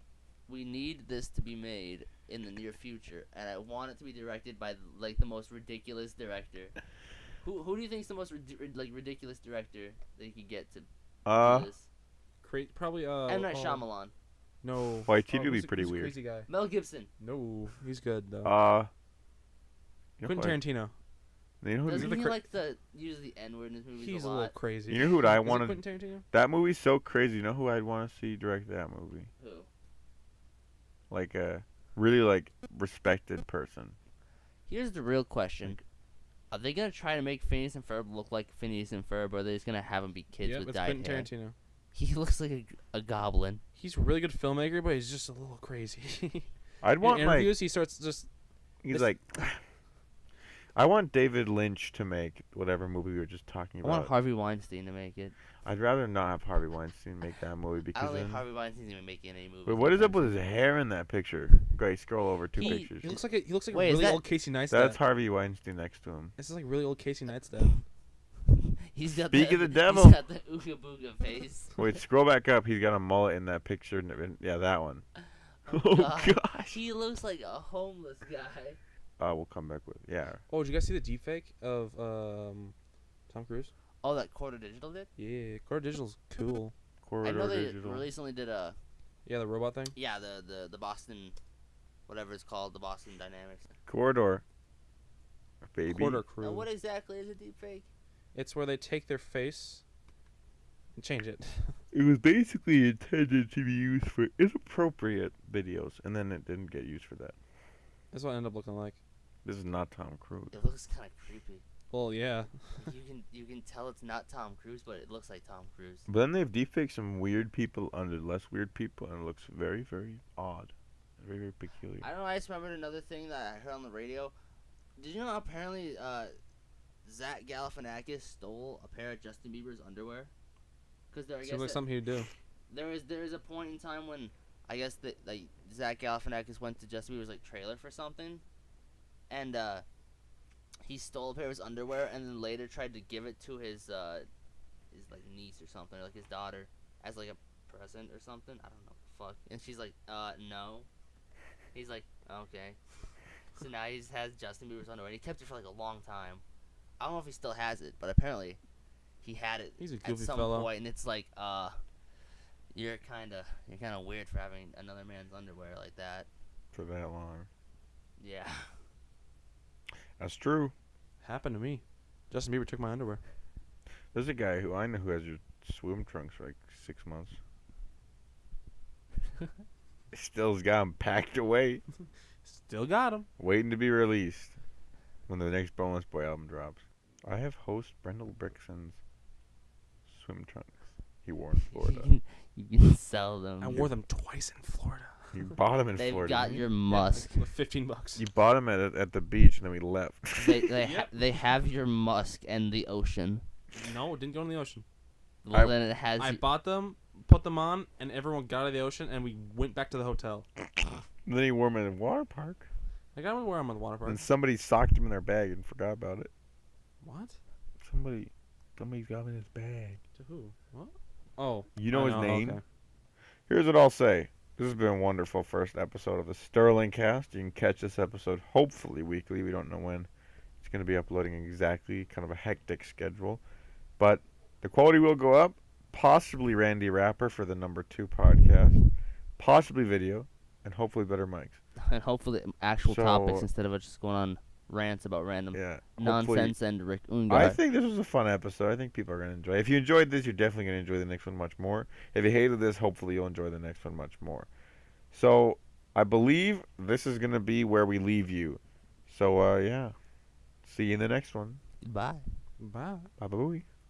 We need this to be made in the near future, and I want it to be directed by like the most ridiculous director. Who do you think's the most ridiculous director that you could get to do this? Probably M. Night Shyamalan. No. YT would be who's pretty the weird. Crazy guy. Mel Gibson. No, he's good though. You know Quentin who Tarantino. You know who? Doesn't the he cra- like to use the N word in his movies He's a a lot? little crazy. You know who I Is it want to? Quentin Tarantino? That movie's so crazy. You know who I'd want to see direct that movie? Who? Like a really like respected person. Here's the real question. Are they gonna try to make Phineas and Ferb look like Phineas and Ferb, or are they just gonna have him be kids Yeah, with it's dyed Quentin hair? Tarantino. He looks like a goblin. He's a really good filmmaker, but he's just a little crazy. I'd want in like interviews, he starts just. he's this- like. I want David Lynch to make whatever movie we were just talking I about. want Harvey Weinstein to make it. I'd rather not have Harvey Weinstein make that movie I because don't think then. Harvey Weinstein's even making any movie. Wait, what is up with his hair in that picture? Great, scroll over two He- pictures. He looks like a Wait, is really that- old Casey Neistat. That's Harvey Weinstein next to him. This is like really old Casey Neistat. He's got Speak the, of the devil. He's got the ooga booga face. Wait, scroll back up. He's got a mullet in that picture. Yeah, that one. Oh, Oh God. gosh. He looks like a homeless guy. We'll come back with Oh, did you guys see the deepfake of Tom Cruise? Oh, that Quarter Digital did? Yeah, Core Digital's cool. I Corridor know they Digital. recently did a Yeah, the robot thing. the Boston, whatever it's called, the Boston Dynamics. Corridor. Baby. Quarter Crew. Now, what exactly is a deepfake? It's where they take their face and change it. It was basically intended to be used for inappropriate videos, and then it didn't get used for that. That's what it ended up looking like. This is not Tom Cruise. It looks kind of creepy. Well, yeah. You can tell it's not Tom Cruise, but it looks like Tom Cruise. But then they've deepfaked some weird people under less weird people, and it looks very, very odd. Very, very peculiar. I don't know. I just remembered another thing that I heard on the radio. Did you know apparently Zach Galifianakis stole a pair of Justin Bieber's underwear? Because I Seems guess like something he'd do. there is a point in time when I guess that like Zach Galifianakis went to Justin Bieber's like trailer for something, and he stole a pair of his underwear and then later tried to give it to his like niece or something, or like his daughter, as like a present or something. I don't know, fuck. And she's like, no. He's like, okay. So now he just has Justin Bieber's underwear, and he kept it for like a long time. I don't know if he still has it, but apparently he had it He's a at goofy some fellow. point, and it's like, you're kind of weird for having another man's underwear like that. For that long. Yeah. That's true. Happened to me. Justin Bieber took my underwear. There's a guy who I know who has your swim trunks for like 6 months. Still's got them packed away, Still got him. waiting to be released when the next Boneless Boy album drops. I have host Brendel Brixton's swim trunks he wore in Florida. You can sell them. I wore them twice in Florida. You bought them in They've Florida. got didn't you? your musk. Yeah, $15. You bought them at the beach and then we left. They have your musk and the ocean. No, it didn't go in the ocean. Well, then it has. I bought them, put them on, and everyone got out of the ocean, and we went back to the hotel. Then he wore them in a water park. Like, I don't know where I'm at the water park. And somebody socked him in their bag and forgot about it. What? Somebody's got him in his bag. To who? What? Oh. You know I his name? Okay. Here's what I'll say. This has been a wonderful first episode of the SterlingCast. You can catch this episode hopefully weekly. We don't know when. It's going to be uploading exactly, kind of a hectic schedule. But the quality will go up. Possibly Randy Rapper for the number 2 podcast. Possibly video. And hopefully better mics. And hopefully actual So- topics instead of us just going on rants about random Yeah. nonsense and Rick Ungar. I think this was a fun episode. I think people are going to enjoy it. If you enjoyed this, you're definitely going to enjoy the next one much more. If you hated this, hopefully you'll enjoy the next one much more. So, I believe this is going to be where we leave you. So, yeah. See you in the next one. Bye. Bye. Bye-bye.